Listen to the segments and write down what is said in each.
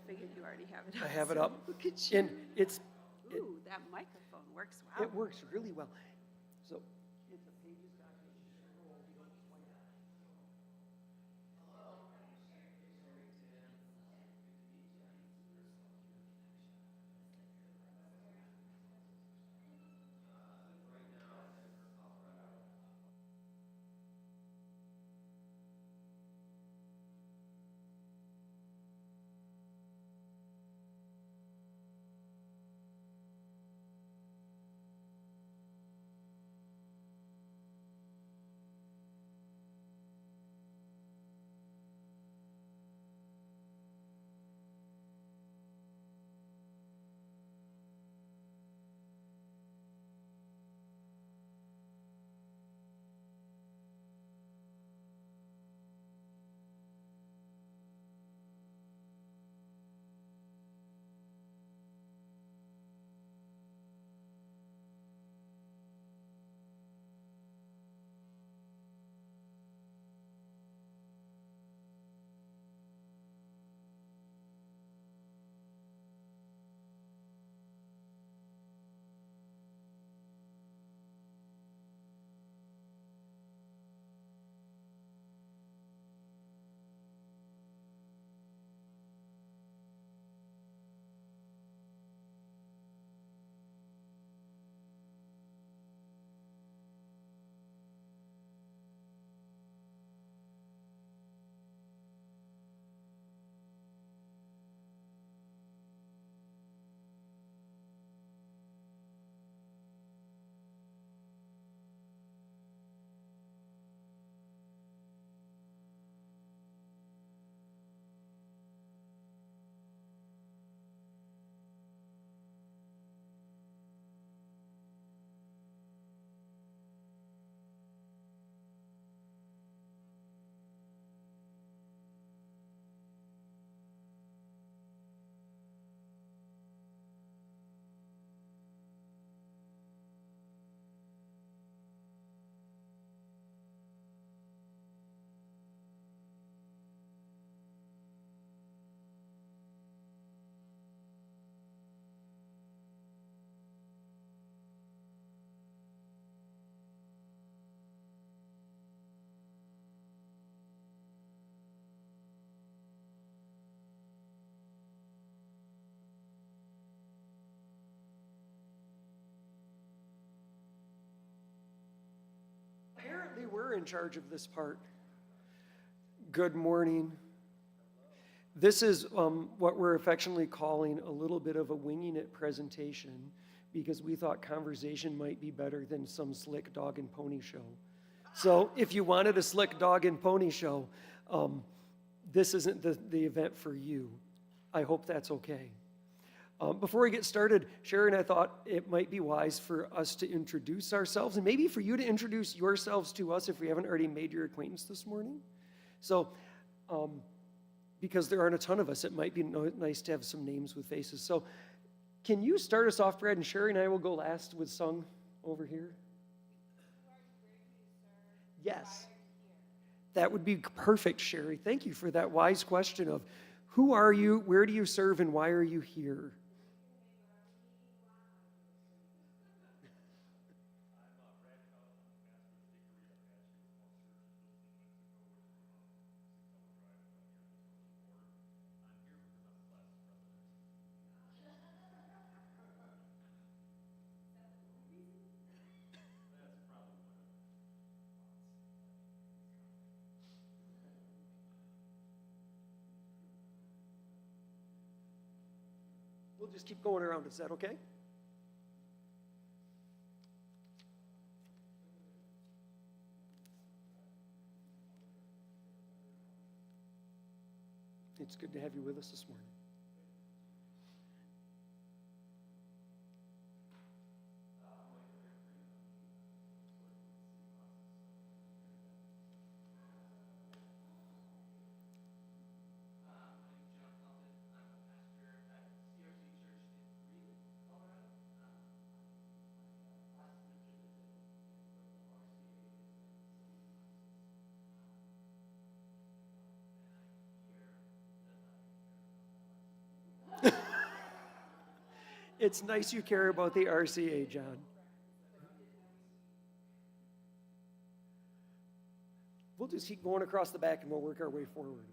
figured you already have it up. I have it so up. Look at you. And Ooh, that microphone works well. it works really well. So it's a Pages document. You scroll, you don't swipe. Apparently, we're in charge of this part. Good morning. This is what we're affectionately calling a little bit of a winging it presentation because we thought conversation might be better than some slick dog and pony show. So if you wanted a slick dog and pony show, this isn't the event for you. I hope that's okay. Before we get started, Sherry and I thought it might be wise for us to introduce ourselves and maybe for you to introduce yourselves to us if we haven't already made your acquaintance this morning. So, because there aren't a ton of us, it might be nice to have some names with faces. So, can you start us off, Brad, and Sherry and I will go last with Sung over here? Yes. That would be perfect, Sherry. Thank you for that wise question of who are you, where do you serve, and why are you here? We'll just keep going around. Is that okay? It's good to have you with us this morning. It's nice you care about the RCA, John. We'll just keep going across the back and we'll work our way forward.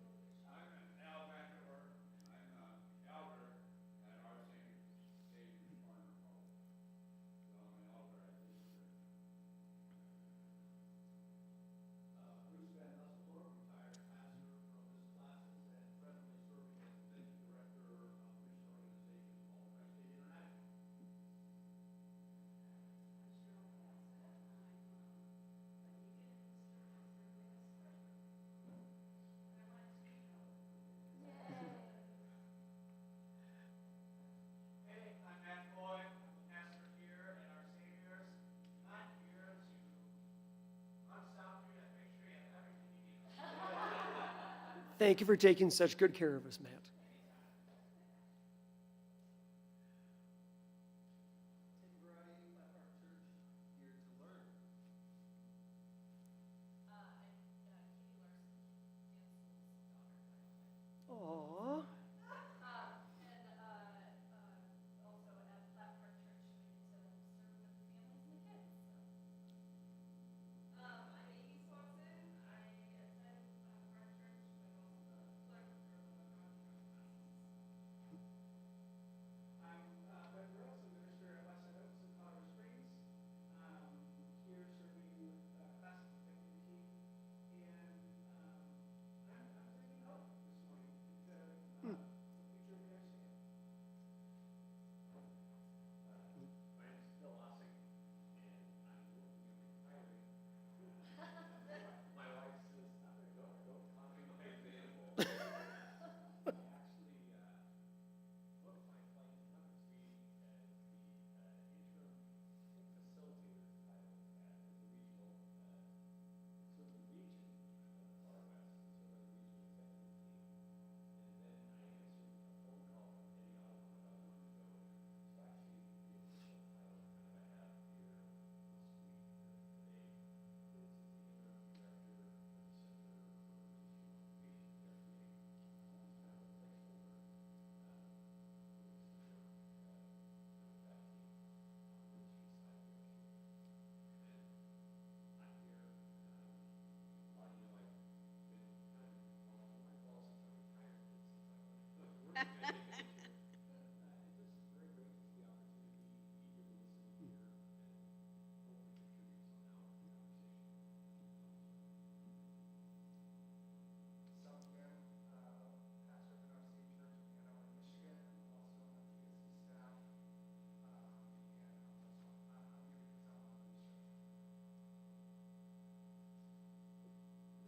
Thank you for taking such good care of us, Matt. Aww.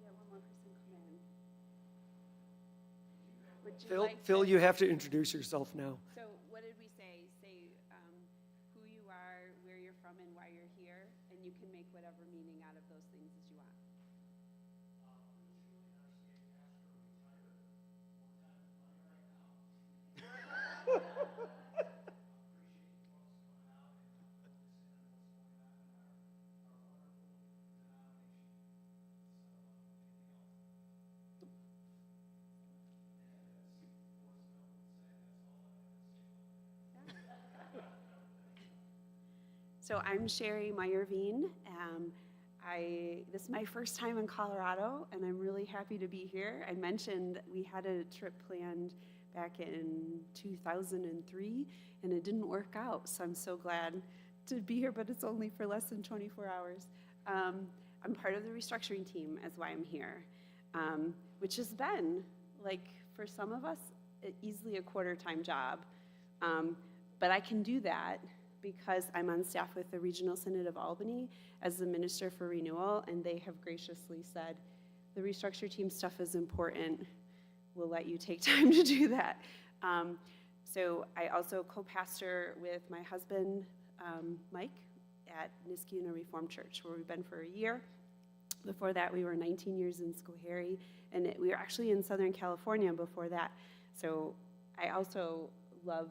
Yeah, one more person come in. Would you Phil, like Phil, to- you have to introduce yourself now. So what did we say? Say who you are, where you're from, and why you're here, and you can make whatever meaning out of those things as you want. So I'm Sherry Meyerveen. This is my first time in Colorado, and I'm really happy to be here. I mentioned we had a trip planned back in 2003, and it didn't work out, so I'm so glad to be here, but it's only for less than 24 hours. I'm part of the restructuring team, is why I'm here, which has been, like, for some of us, easily a quarter-time job. But I can do that because I'm on staff with the Regional Synod of Albany as the Minister for Renewal, and they have graciously said, the restructure team stuff is important. We'll let you take time to do that. So I also co-pastor with my husband, Mike, at Niskayuna Reformed Church, where we've been for a year. Before that, we were 19 years in Schoharie, and we were actually in Southern California before that. So I also love,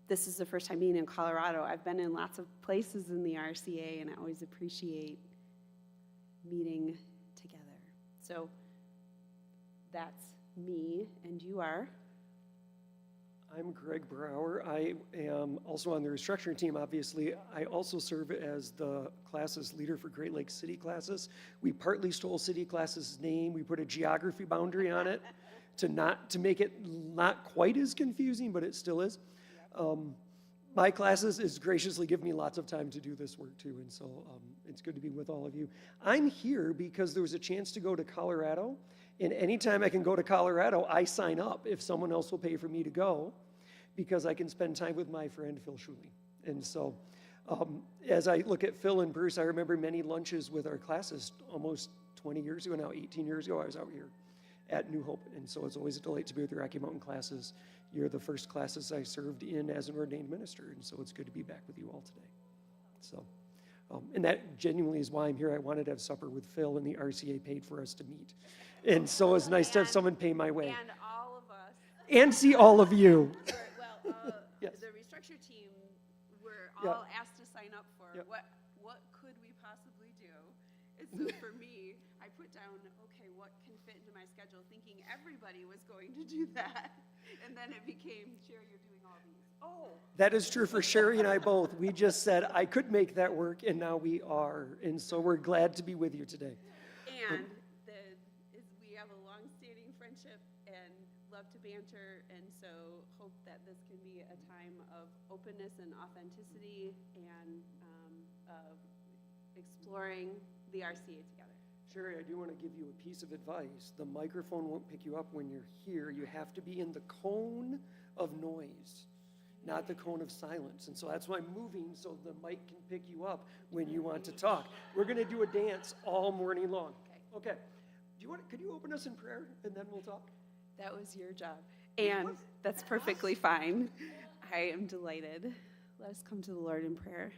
this is the first time being in Colorado. I've been in lots of places in the RCA, and I always appreciate meeting together. So that's me, and you are? I'm Greg Brower. I am also on the restructuring team, obviously. I also serve as the classes leader for Great Lakes City classes. We partly stole City classes' name. We put a geography boundary on it to make it not quite as confusing, but it still is. My classes is graciously give me lots of time to do this work too, and so it's good to be with all of you. I'm here because there was a chance to go to Colorado, and anytime I can go to Colorado, I sign up if someone else will pay for me to go, because I can spend time with my friend Phil Schuley. And so as I look at Phil and Bruce, I remember many lunches with our classes almost 20 years ago now, 18 years ago, I was out here at New Hope, and so it's always a delight to be with the Rocky Mountain classes. You're the first classes I served in as an ordained minister, and so it's good to be back with you all today. So, and that genuinely is why I'm here. I wanted to have supper with Phil, and the RCA paid for us to meet. And so it's nice to have someone pay my way. And all of us. And see all of you. Well, Yes. the restructure team, we're Yeah. all asked to sign up for Yeah. what could we possibly do? And so for me, I put down, okay, what can fit into my schedule, thinking everybody was going to do that. And then it became, Sherry, you're doing all these. Oh. That is true for Sherry and I both. We just said I could make that work, and now we are. And so we're glad to be with you today. And we have a long-standing friendship and love to banter, and so hope that this can be a time of openness and authenticity and of exploring the RCA together. Sherry, I do want to give you a piece of advice. The microphone won't pick you up when you're here. You have to be in the cone of noise, not the cone of silence. And so that's why I'm moving, so the mic can pick you up when you want to talk. We're going to do a dance all morning long. Okay. Could you open us in prayer, and then we'll talk? That was your job. And that's perfectly fine. I am delighted. Let us come to the Lord in prayer.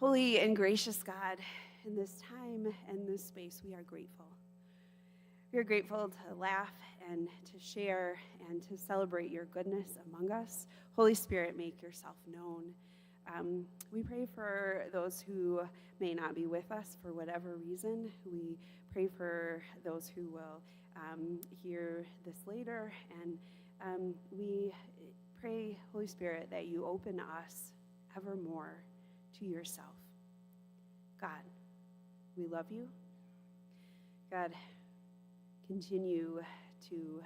Holy and gracious God, in this time and this space, we are grateful. We are grateful to laugh and to share and to celebrate your goodness among us. Holy Spirit, make yourself known. We pray for those who may not be with us for whatever reason. We pray for those who will hear this later. And we pray, Holy Spirit, that you open us ever more to yourself. God, we love you. God, continue to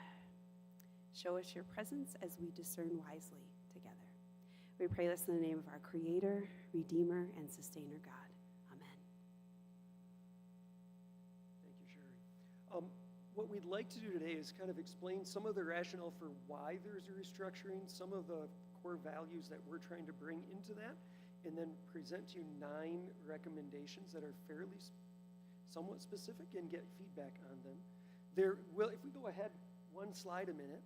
show us your presence as we discern wisely together. We pray this in the name of our Creator, Redeemer, and Sustainer God. Amen. Thank you, Sherry. What we'd like to do today is kind of explain some of the rationale for why there's a restructuring, some of the core values that we're trying to bring into that, and then present to you 9 recommendations that are fairly somewhat specific and get feedback on them. If we go ahead one slide a minute,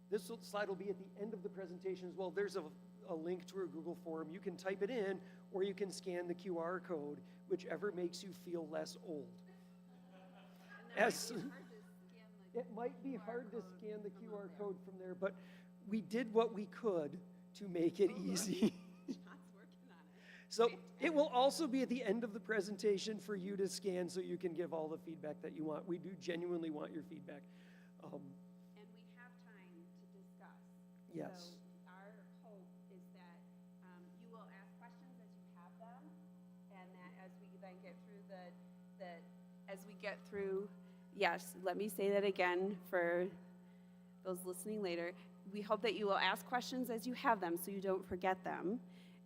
this slide will be at the end of the presentation as well. There's a link to a Google form. You can type it in, or you can scan the QR code, whichever makes you feel less old. It might be hard to scan the QR code from there, but we did what we could to make it easy. So it will also be at the end of the presentation for you to scan so you can give all the feedback that you want. We do genuinely want your feedback. And we have time to discuss. Yes. So our hope is that you will ask questions as you have them, and that as we then get through yes, let me say that again for those listening later. We hope that you will ask questions as you have them so you don't forget them.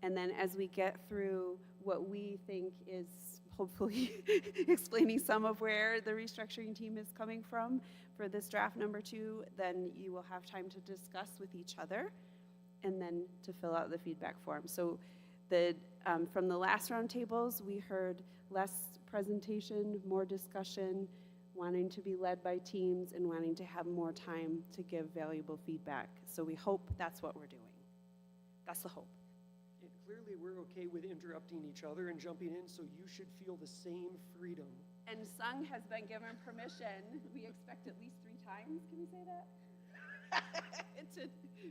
And then as we get through what we think is hopefully explaining some of where the restructuring team is coming from for this draft number 2, then you will have time to discuss with each other and then to fill out the feedback form. So from the last roundtables, we heard less presentation, more discussion, wanting to be led by teams and wanting to have more time to give valuable feedback. So we hope that's what we're doing. That's the hope. And clearly we're okay with interrupting each other and jumping in, so you should feel the same freedom. And Sung has been given permission. We expect at least 3 times. Can we say that?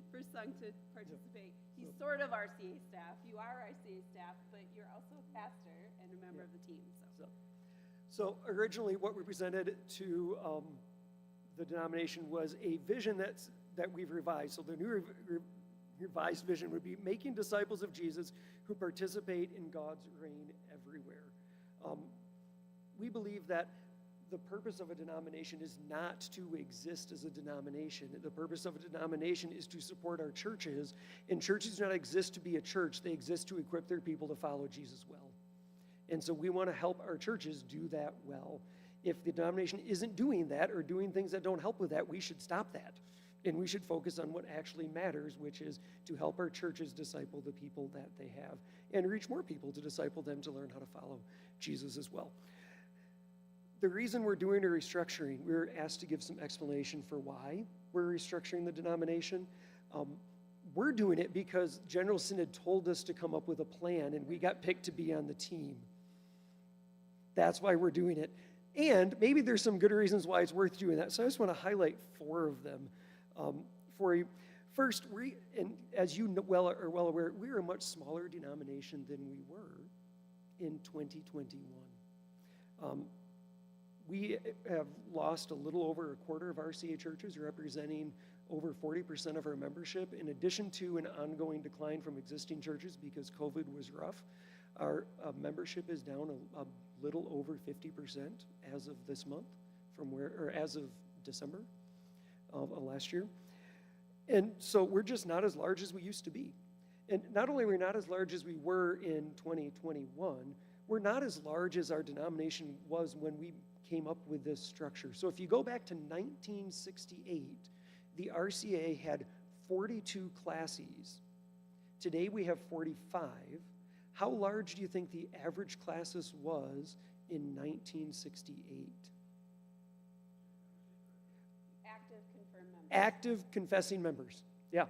For Sung to participate. He's sort of RCA staff. You are RCA staff, but you're also a pastor and a member of the team. So originally what we presented to the denomination was a vision that we've revised. So the new revised vision would be making disciples of Jesus who participate in God's reign everywhere. We believe that the purpose of a denomination is not to exist as a denomination. The purpose of a denomination is to support our churches, and churches do not exist to be a church. They exist to equip their people to follow Jesus well. And so we want to help our churches do that well. If the denomination isn't doing that or doing things that don't help with that, we should stop that. And we should focus on what actually matters, which is to help our churches disciple the people that they have and reach more people to disciple them to learn how to follow Jesus as well. The reason we're doing a restructuring, we were asked to give some explanation for why we're restructuring the denomination. We're doing it because General Synod told us to come up with a plan, and we got picked to be on the team. That's why we're doing it. And maybe there's some good reasons why it's worth doing that. So I just want to highlight 4 of them for you. First, and as you are well aware, we're a much smaller denomination than we were in 2021. We have lost a little over a quarter of RCA churches, representing over 40% of our membership, in addition to an ongoing decline from existing churches because COVID was rough. Our membership is down a little over 50% as of this month, as of December of last year. And so we're just not as large as we used to be. And not only are we not as large as we were in 2021, we're not as large as our denomination was when we came up with this structure. So if you go back to 1968, the RCA had 42 classes. Today we have 45. How large do you think the average classis was in 1968? Active confirmed members. Active confessing members, yeah.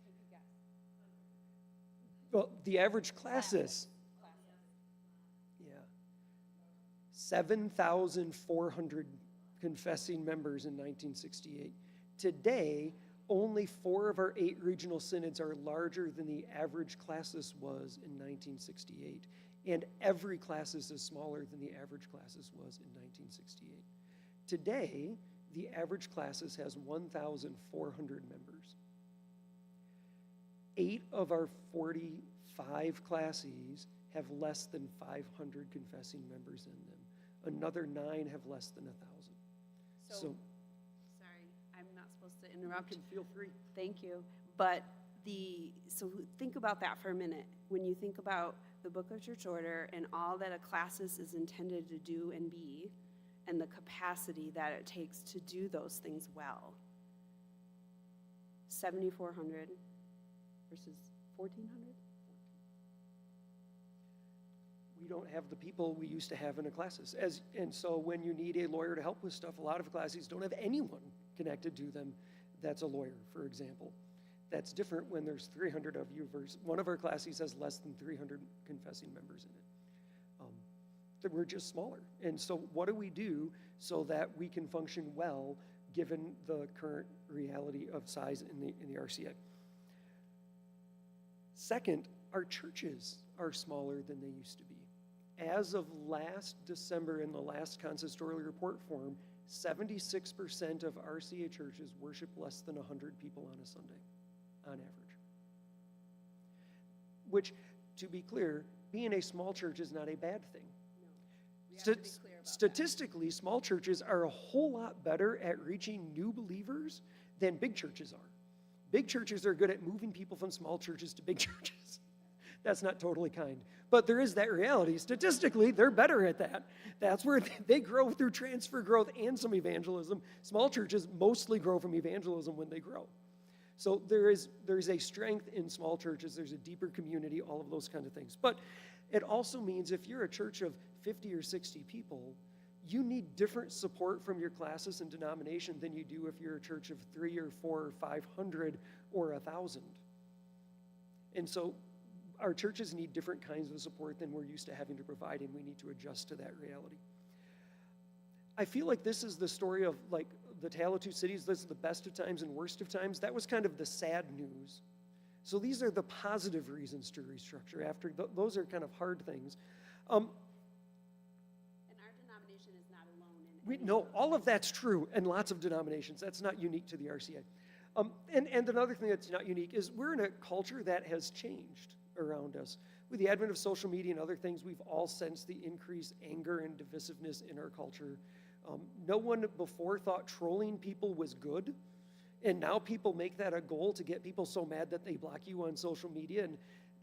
Take a guess. Well, the average classis, yeah, 7,400 confessing members in 1968. Today, only 4 of our 8 regional synods are larger than the average classis was in 1968. And every classis is smaller than the average classis was in 1968. Today, the average classis has 1,400 members. 8 of our 45 classes have less than 500 confessing members in them. Another 9 have less than 1,000. So sorry, I'm not supposed to interrupt. feel free. Thank you. But so think about that for a minute. When you think about the Book of Church Order and all that a classis is intended to do and be, and the capacity that it takes to do those things well. 7,400 versus 1,400? We don't have the people we used to have in a classis. And so when you need a lawyer to help with stuff, a lot of classes don't have anyone connected to them that's a lawyer, for example. That's different when there's 300 of you versus one of our classes has less than 300 confessing members in it. That we're just smaller. And so what do we do so that we can function well given the current reality of size in the RCA? Second, our churches are smaller than they used to be. As of last December in the last consistorial report form, 76% of RCA churches worship less than 100 people on a Sunday, on average. Which, to be clear, being a small church is not a bad thing. Statistically, small churches are a whole lot better at reaching new believers than big churches are. Big churches are good at moving people from small churches to big churches. That's not totally kind. But there is that reality. Statistically, they're better at that. That's where they grow through transfer growth and some evangelism. Small churches mostly grow from evangelism when they grow. So there is a strength in small churches. There's a deeper community, all of those kind of things. But it also means if you're a church of 50 or 60 people, you need different support from your classis and denomination than you do if you're a church of 3 or 4 or 500 or 1,000. And so our churches need different kinds of support than we're used to having to provide, and we need to adjust to that reality. I feel like this is the story of like the Tale of Two Cities. This is the best of times and worst of times. That was kind of the sad news. So these are the positive reasons to restructure. After those are kind of hard things. And our denomination is not alone in No, all of that's true, and lots of denominations. That's not unique to the RCA. And another thing that's not unique is we're in a culture that has changed around us. With the advent of social media and other things, we've all sensed the increased anger and divisiveness in our culture. No one before thought trolling people was good, and now people make that a goal to get people so mad that they block you on social media, and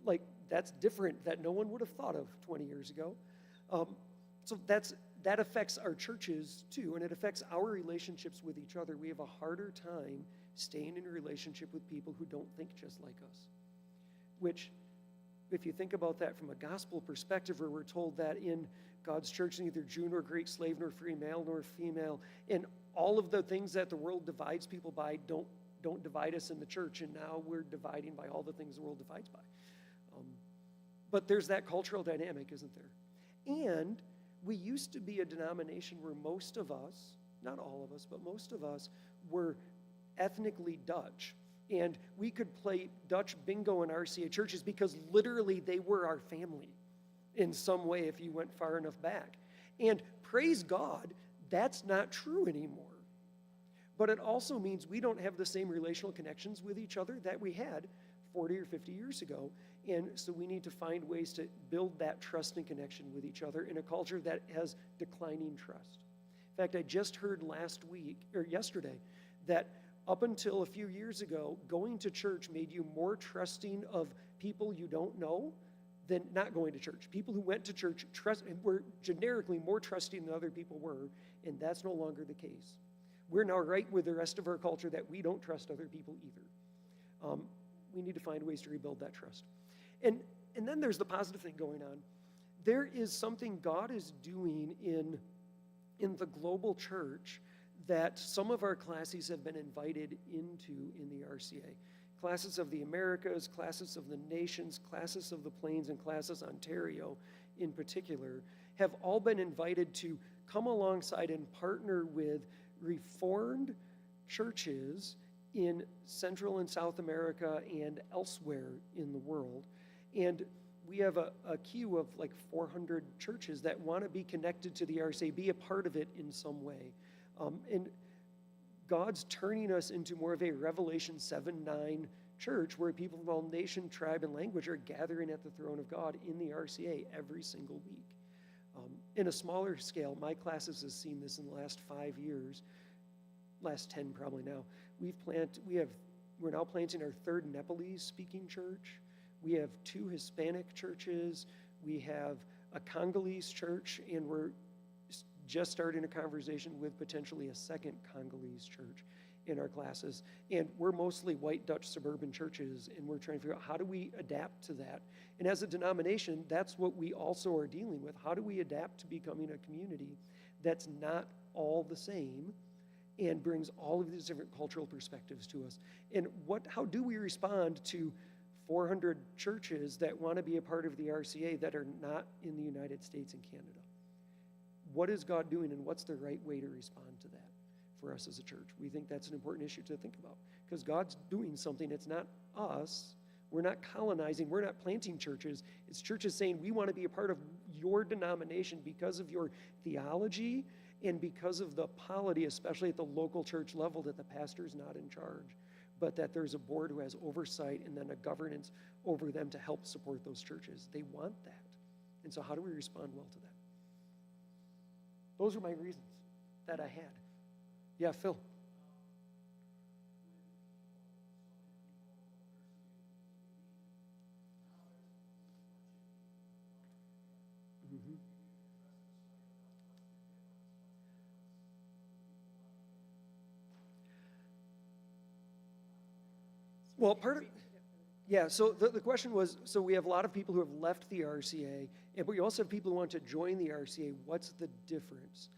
like that's different that no one would have thought of 20 years ago. So that affects our churches too, and it affects our relationships with each other. We have a harder time staying in a relationship with people who don't think just like us. Which, if you think about that from a gospel perspective, where we're told that in God's church, neither Jew nor Greek, slave nor free, male nor female, and all of the things that the world divides people by don't divide us in the church, and now we're dividing by all the things the world divides by. But there's that cultural dynamic, isn't there? And we used to be a denomination where most of us, not all of us, but most of us were ethnically Dutch. And we could play Dutch bingo in RCA churches because literally they were our family in some way if you went far enough back. And praise God, that's not true anymore. But it also means we don't have the same relational connections with each other that we had 40 or 50 years ago. And so we need to find ways to build that trust and connection with each other in a culture that has declining trust. In fact, I just heard yesterday, that up until a few years ago, going to church made you more trusting of people you don't know than not going to church. People who went to church were generically more trusting than other people were, and that's no longer the case. We're now right with the rest of our culture that we don't trust other people either. We need to find ways to rebuild that trust. And then there's the positive thing going on. There is something God is doing in the global church that some of our classes have been invited into in the RCA. Classes of the Americas, classes of the nations, classes of the Plains, and classes Ontario in particular have all been invited to come alongside and partner with Reformed churches in Central and South America and elsewhere in the world. And we have a queue of like 400 churches that want to be connected to the RCA, be a part of it in some way. And God's turning us into more of a Revelation 7:9 church where people from all nation, tribe, and language are gathering at the throne of God in the RCA every single week. In a smaller scale, my classes has seen this in the last 5 years, last 10 probably now. We're now planting our third Nepalese speaking church. We have 2 Hispanic churches. We have a Congolese church, and we're just starting a conversation with potentially a second Congolese church in our classes. And we're mostly white Dutch suburban churches, and we're trying to figure out how do we adapt to that. And as a denomination, that's what we also are dealing with. How do we adapt to becoming a community that's not all the same and brings all of these different cultural perspectives to us? And how do we respond to 400 churches that want to be a part of the RCA that are not in the United States and Canada? What is God doing, and what's the right way to respond to that for us as a church? We think that's an important issue to think about because God's doing something. It's not us. We're not colonizing. We're not planting churches. It's churches saying we want to be a part of your denomination because of your theology and because of the polity, especially at the local church level, that the pastor's not in charge, but that there's a board who has oversight and then a governance over them to help support those churches. They want that. And so how do we respond well to that? Those are my reasons that I had. Yeah, Phil. Mm-hmm. Well, so the question was, so we have a lot of people who have left the RCA, but we also have people who want to join the RCA. What's the difference?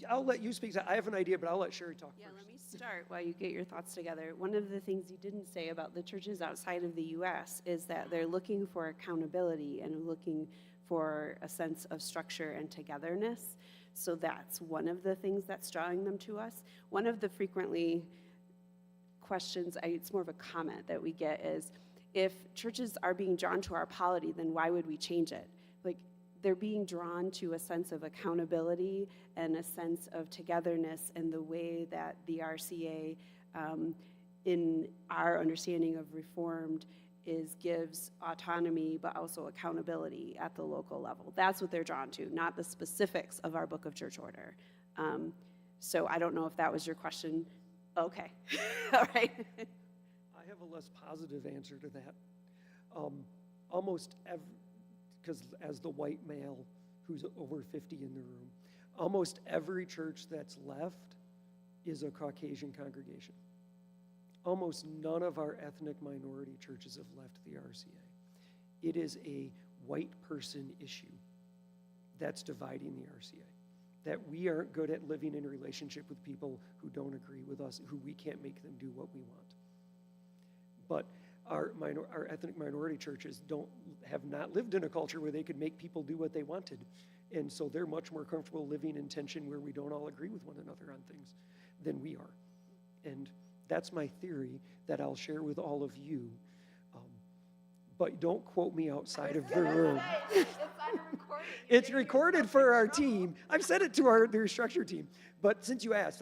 I'll let you speak. I have an idea, but I'll let Sherry talk first. Let me start while you get your thoughts together. One of the things you didn't say about the churches outside of the U.S. is that they're looking for accountability and looking for a sense of structure and togetherness. So that's one of the things that's drawing them to us. One of the frequently questions, it's more of a comment that we get is, if churches are being drawn to our polity, then why would we change it? Like, they're being drawn to a sense of accountability and a sense of togetherness in the way that the RCA, in our understanding of Reformed, gives autonomy but also accountability at the local level. That's what they're drawn to, not the specifics of our Book of Church Order. So I don't know if that was your question. Okay, all right. I have a less positive answer to that. Almost every, because as the white male who's over 50 in the room, almost every church that's left is a Caucasian congregation. Almost none of our ethnic minority churches have left the RCA. It is a white person issue that's dividing the RCA. That we aren't good at living in a relationship with people who don't agree with us, who we can't make them do what we want. But our ethnic minority churches have not lived in a culture where they could make people do what they wanted. And so they're much more comfortable living in tension where we don't all agree with one another on things than we are. And that's my theory that I'll share with all of you. But don't quote me outside of the room. It's on recording. It's recorded for our team. I've said it to the restructure team. But since you asked,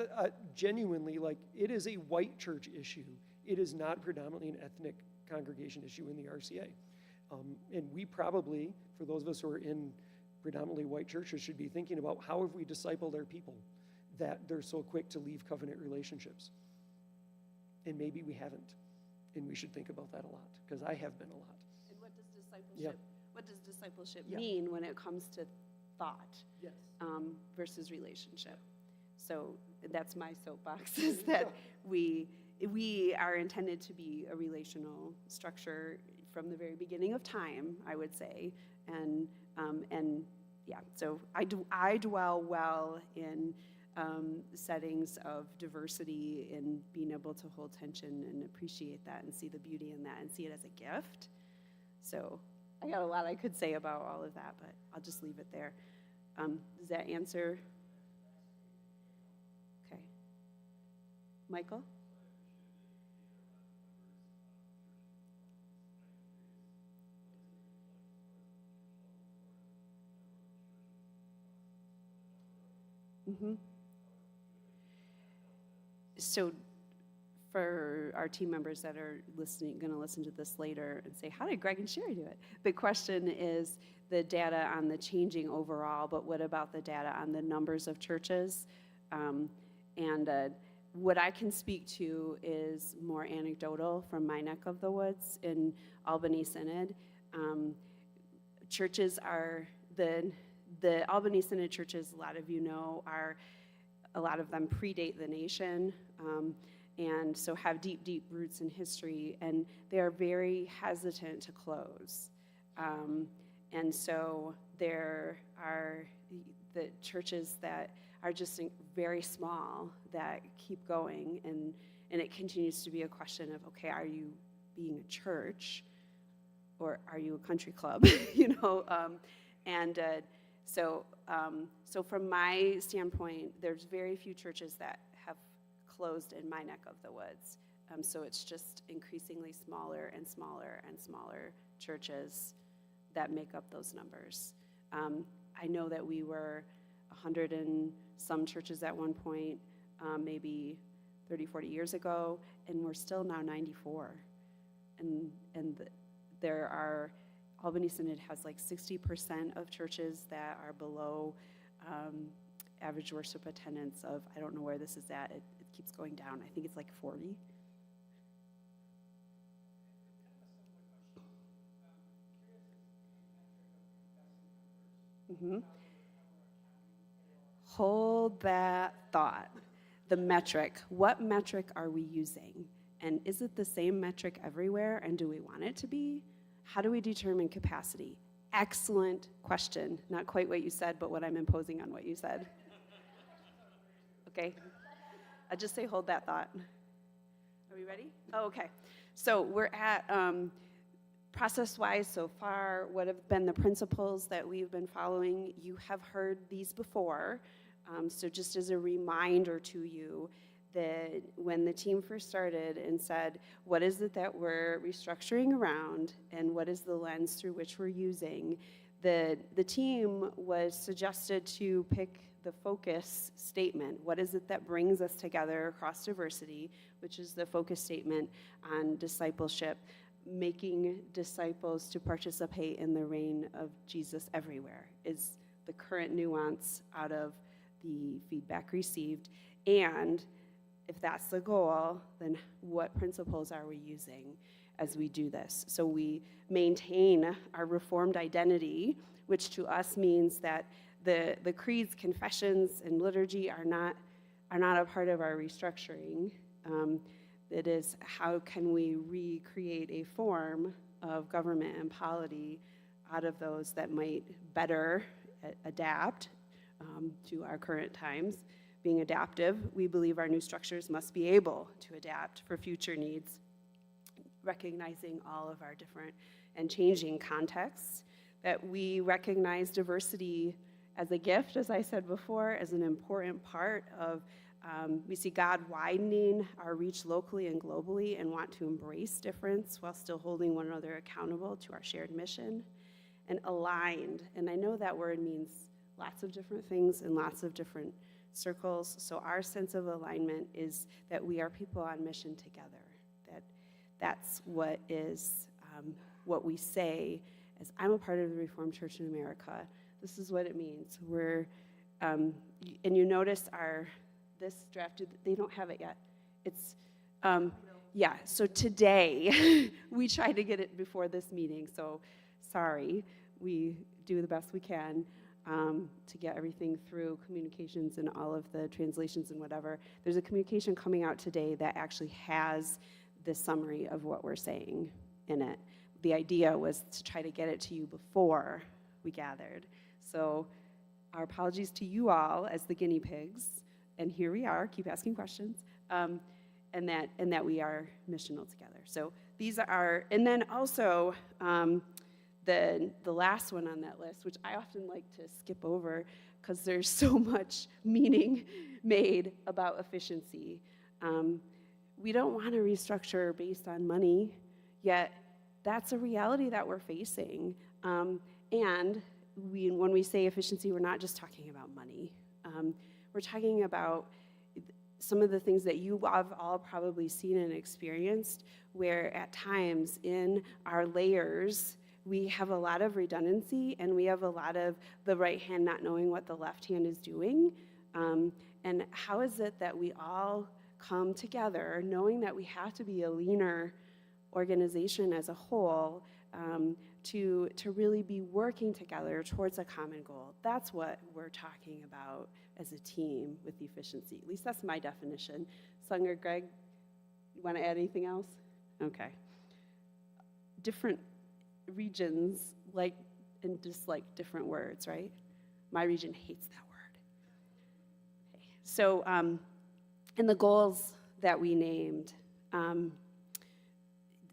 genuinely, like, it is a white church issue. It is not predominantly an ethnic congregation issue in the RCA. And we probably, for those of us who are in predominantly white churches, should be thinking about how have we discipled our people that they're so quick to leave covenant relationships. And maybe we haven't. And we should think about that a lot, because I have been a lot. And what does discipleship mean when it comes to thought versus relationship? So that's my soapbox, is that we are intended to be a relational structure from the very beginning of time, I would say. And so I dwell well in settings of diversity and being able to hold tension and appreciate that and see the beauty in that and see it as a gift. So I got a lot I could say about all of that, but I'll just leave it there. Does that answer? Okay. Michael? Mm-hmm. So for our team members that are going to listen to this later and say, how did Greg and Sherry do it? The question is the data on the changing overall, but what about the data on the numbers of churches? What I can speak to is more anecdotal from my neck of the woods in Albany Synod. Churches are the Albany Synod churches, a lot of you know, a lot of them predate the nation, and so have deep, deep roots in history, and they are very hesitant to close. And so there are the churches that are just very small that keep going, and it continues to be a question of, okay, are you being a church or are you a country club? So from my standpoint, there's very few churches that have closed in my neck of the woods. So it's just increasingly smaller and smaller and smaller churches that make up those numbers. I know that we were 100 and some churches at one point, maybe 30, 40 years ago, and we're still now 94. There are, Albany Synod has like 60% of churches that are below average worship attendance of, I don't know where this is at, it keeps going down. I think it's like 40. Mm-hmm. Hold that thought. The metric. What metric are we using? And is it the same metric everywhere? And do we want it to be? How do we determine capacity? Excellent question. Not quite what you said, but what I'm imposing on what you said. Okay. I'll just say hold that thought. Are we ready? Oh, okay. So we're at process-wise so far, what have been the principles that we've been following? You have heard these before. So just as a reminder to you that when the team first started and said, what is it that we're restructuring around and what is the lens through which we're using, the team was suggested to pick the focus statement. What is it that brings us together across diversity, which is the focus statement on discipleship, making disciples to participate in the reign of Jesus everywhere, is the current nuance out of the feedback received. And if that's the goal, then what principles are we using as we do this? So we maintain our Reformed identity, which to us means that the creeds, confessions, and liturgy are not a part of our restructuring. It is how can we recreate a form of government and polity out of those that might better adapt to our current times. Being adaptive, we believe our new structures must be able to adapt for future needs, recognizing all of our different and changing contexts, that we recognize diversity as a gift, as I said before, as an important part of, we see God widening our reach locally and globally and want to embrace difference while still holding one another accountable to our shared mission. And aligned, and I know that word means lots of different things in lots of different circles, so our sense of alignment is that we are people on mission together, that's what is what we say as I'm a part of the Reformed Church in America. This is what it means. We're, and you notice this draft, they don't have it yet. It's, yeah, so today, we tried to get it before this meeting, so sorry. We do the best we can to get everything through communications and all of the translations and whatever. There's a communication coming out today that actually has the summary of what we're saying in it. The idea was to try to get it to you before we gathered. So our apologies to you all as the guinea pigs, and here we are, keep asking questions, and that we are missional together. So these are, and then also the last one on that list, which I often like to skip over because there's so much meaning made about efficiency. We don't want to restructure based on money, yet that's a reality that we're facing. And when we say efficiency, we're not just talking about money. We're talking about some of the things that you have all probably seen and experienced, where at times in our layers, we have a lot of redundancy and we have a lot of the right hand not knowing what the left hand is doing. And how is it that we all come together knowing that we have to be a leaner organization as a whole to really be working together towards a common goal? That's what we're talking about as a team with efficiency. At least that's my definition. Sung or Greg, you want to add anything else? Okay. Different regions like and dislike different words, right? My region hates that word. Okay. So, and the goals that we named,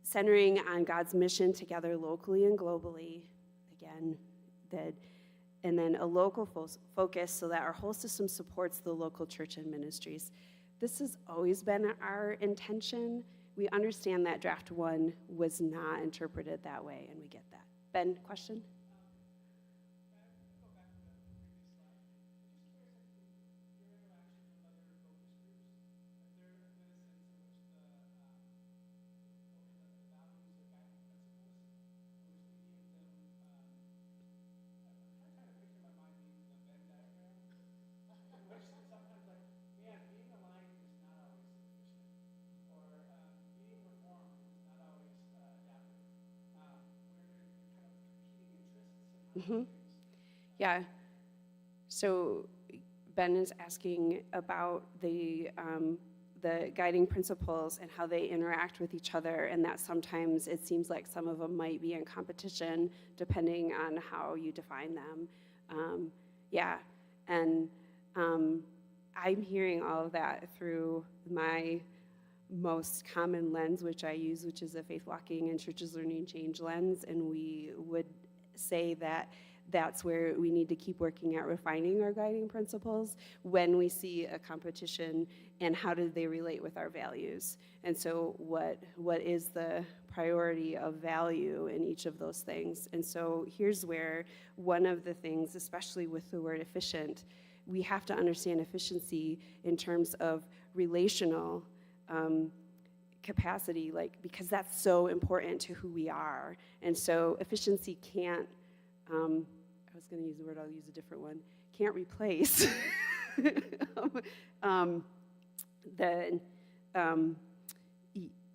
centering on God's mission together locally and globally, again, and then a local focus so that our whole system supports the local church and ministries. This has always been our intention. We understand that draft one was not interpreted that way, and we get that. Ben, question? Mm-hmm. Yeah. So Ben is asking about the guiding principles and how they interact with each other, and that sometimes it seems like some of them might be in competition depending on how you define them. Yeah, and I'm hearing all of that through my most common lens, which I use, which is a faith walking and churches learning change lens, and we would say that that's where we need to keep working at refining our guiding principles when we see a competition, and how do they relate with our values. And so what is the priority of value in each of those things? And so here's where one of the things, especially with the word efficient, we have to understand efficiency in terms of relational capacity, like, because that's so important to who we are. And so efficiency can't, I was going to use the word, I'll use a different one, can't replace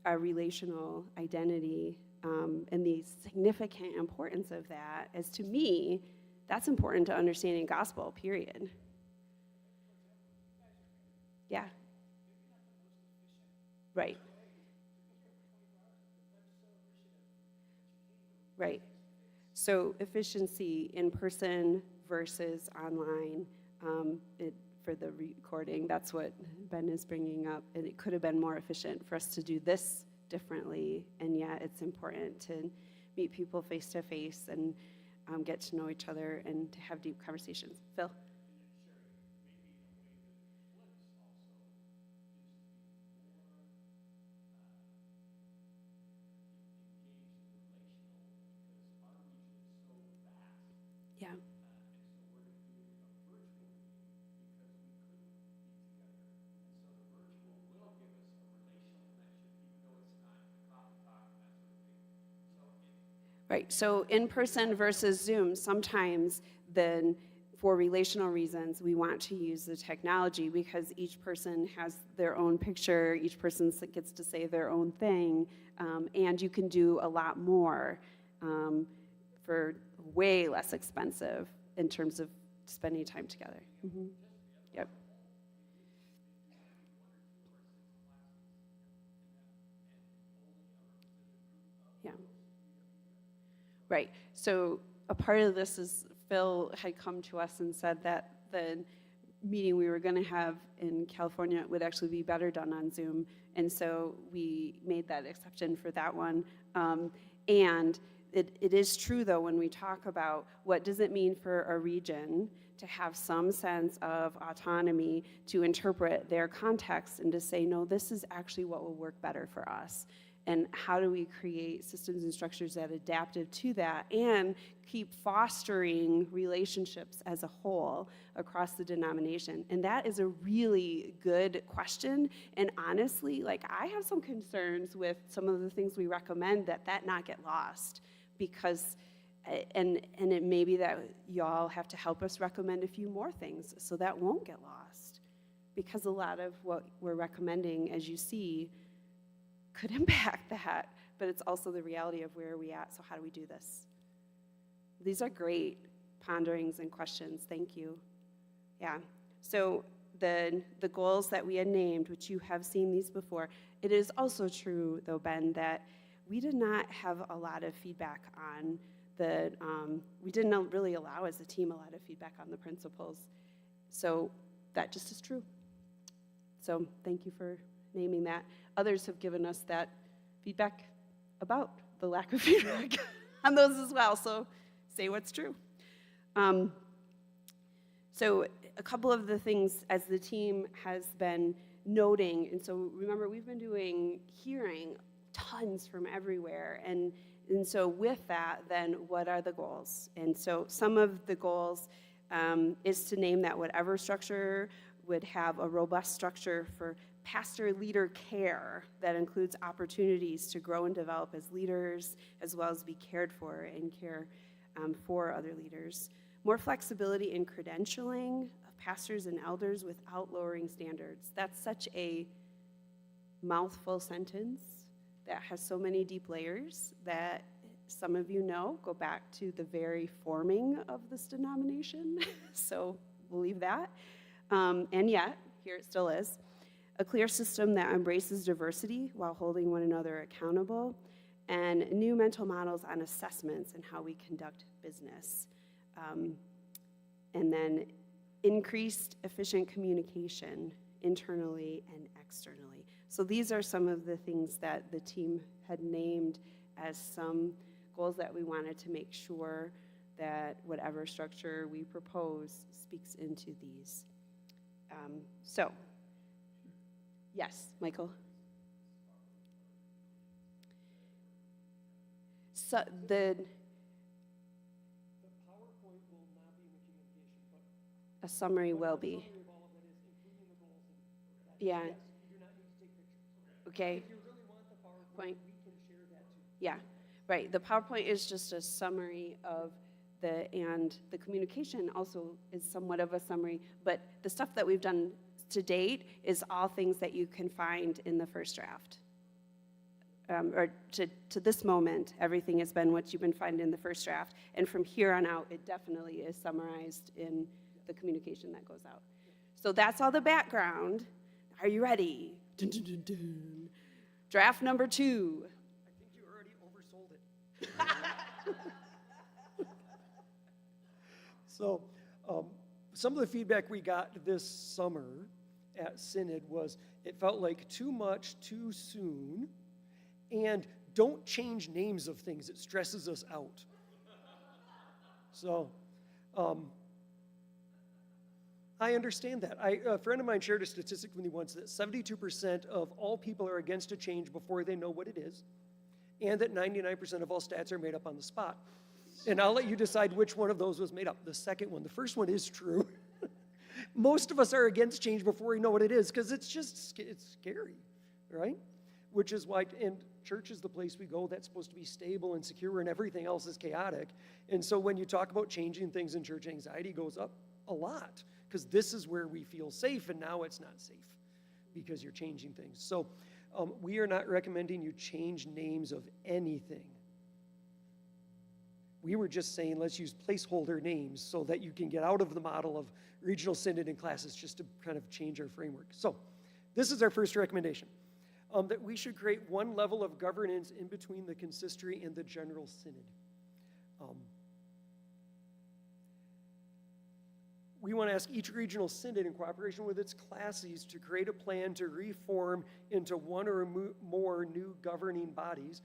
our relational identity, and the significant importance of that. As to me, that's important to understanding gospel, period. Yeah. Right. Right. So efficiency in person versus online, for the recording, that's what Ben is bringing up. And it could have been more efficient for us to do this differently, and yet it's important to meet people face to face and get to know each other and to have deep conversations. Phil? Yeah. Right, so in-person versus Zoom, sometimes then for relational reasons, we want to use the technology because each person has their own picture, each person gets to say their own thing, and you can do a lot more for way less expensive in terms of spending time together. Mm-hmm. Yep. Yeah. Right. So a part of this is Phil had come to us and said that the meeting we were going to have in California would actually be better done on Zoom. And so we made that exception for that one. And it is true, though, when we talk about what does it mean for a region to have some sense of autonomy to interpret their context and to say, no, this is actually what will work better for us. And how do we create systems and structures that are adaptive to that and keep fostering relationships as a whole across the denomination? And that is a really good question. And honestly, like, I have some concerns with some of the things we recommend that not get lost, because and it may be that y'all have to help us recommend a few more things so that won't get lost, because a lot of what we're recommending, as you see, could impact that, but it's also the reality of where are we at, so how do we do this? These are great ponderings and questions, thank you. Yeah, so the goals that we had named, which you have seen these before, it is also true, though, Ben, that we did not have a lot of feedback on we didn't really allow as a team a lot of feedback on the principles, so that just is true. So thank you for naming that. Others have given us that feedback about the lack of feedback on those as well, so say what's true. So a couple of the things as the team has been noting, and so remember, we've been hearing tons from everywhere, and so with that, then what are the goals? And so some of the goals is to name that whatever structure would have a robust structure for pastor leader care that includes opportunities to grow and develop as leaders, as well as be cared for and care for other leaders. More flexibility in credentialing of pastors and elders without lowering standards. That's such a mouthful sentence that has so many deep layers that some of you know go back to the very forming of this denomination. So we'll leave that. And yet, here it still is. A clear system that embraces diversity while holding one another accountable, and new mental models on assessments and how we conduct business. And then increased efficient communication internally and externally. So these are some of the things that the team had named as some goals that we wanted to make sure that whatever structure we propose speaks into these. So, yes, Michael? So the PowerPoint will not be in the communication, but a summary will be. summary of all of it is including the goals and that. Yeah. Yes, you do not need to take pictures. Okay. If you really want the PowerPoint, we can share that too. Yeah, right. The PowerPoint is just a summary of and the communication also is somewhat of a summary, but the stuff that we've done to date is all things that you can find in the first draft. Or to this moment, everything has been what you've been finding in the first draft, and from here on out, it definitely is summarized in the communication that goes out. So that's all the background. Are you ready? Dun, dun, dun, dun. Draft number 2. I think you already oversold it. So, some of the feedback we got this summer at Synod was it felt like too much too soon, and don't change names of things. It stresses us out. So, I understand that. A friend of mine shared a statistic with me once that 72% of all people are against a change before they know what it is, and that 99% of all stats are made up on the spot. And I'll let you decide which one of those was made up. The second one. The first one is true. Most of us are against change before we know what it is because it's scary, right? Which is why, and church is the place we go that's supposed to be stable and secure and everything else is chaotic. And so when you talk about changing things in church, anxiety goes up a lot because this is where we feel safe, and now it's not safe because you're changing things. So we are not recommending you change names of anything. We were just saying let's use placeholder names so that you can get out of the model of regional synod and classes just to kind of change our framework. So this is our first recommendation, that we should create one level of governance in between the consistory and the general synod. We want to ask each regional synod in cooperation with its classes to create a plan to reform into one or more new governing bodies.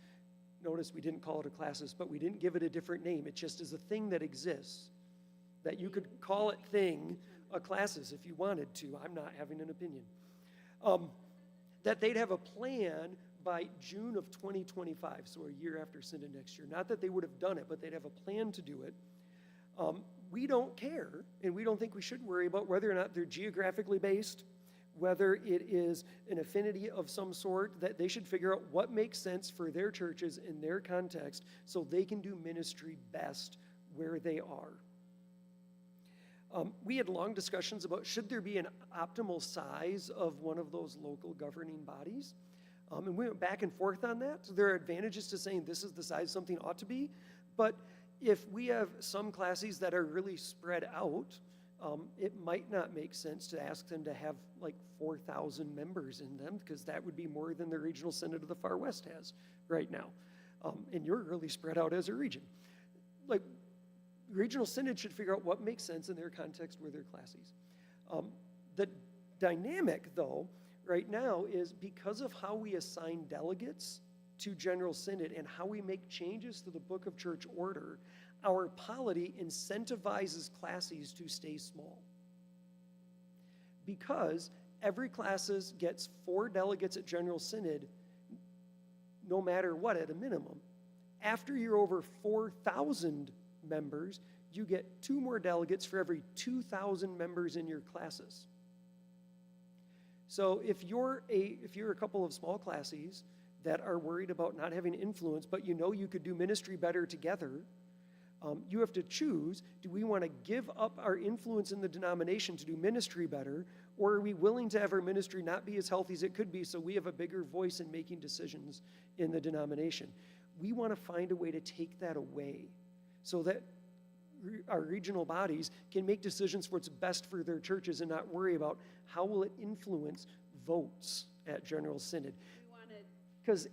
Notice we didn't call it a classis, but we didn't give it a different name. It just is a thing that exists, that you could call it thing a classis if you wanted to. I'm not having an opinion. That they'd have a plan by June of 2025, so a year after Synod next year. Not that they would have done it, but they'd have a plan to do it. We don't care, and we don't think we should worry about whether or not they're geographically based, whether it is an affinity of some sort, that they should figure out what makes sense for their churches in their context so they can do ministry best where they are. We had long discussions about should there be an optimal size of one of those local governing bodies, and we went back and forth on that. So there are advantages to saying this is the size something ought to be, but if we have some classes that are really spread out, it might not make sense to ask them to have like 4,000 members in them, because that would be more than the regional synod of the Far West has right now. And you're really spread out as a region. Like, regional synod should figure out what makes sense in their context with their classes. The dynamic, though, right now is because of how we assign delegates to general synod and how we make changes to the book of church order, our polity incentivizes classes to stay small. Because every classes gets 4 delegates at general synod, no matter what, at a minimum. After you're over 4,000 members, you get 2 more delegates for every 2,000 members in your classes. So if you're a couple of small classes that are worried about not having influence, but you know you could do ministry better together, you have to choose, do we want to give up our influence in the denomination to do ministry better, or are we willing to have our ministry not be as healthy as it could be so we have a bigger voice in making decisions in the denomination? We want to find a way to take that away so that our regional bodies can make decisions for what's best for their churches and not worry about how will it influence votes at General Synod. Because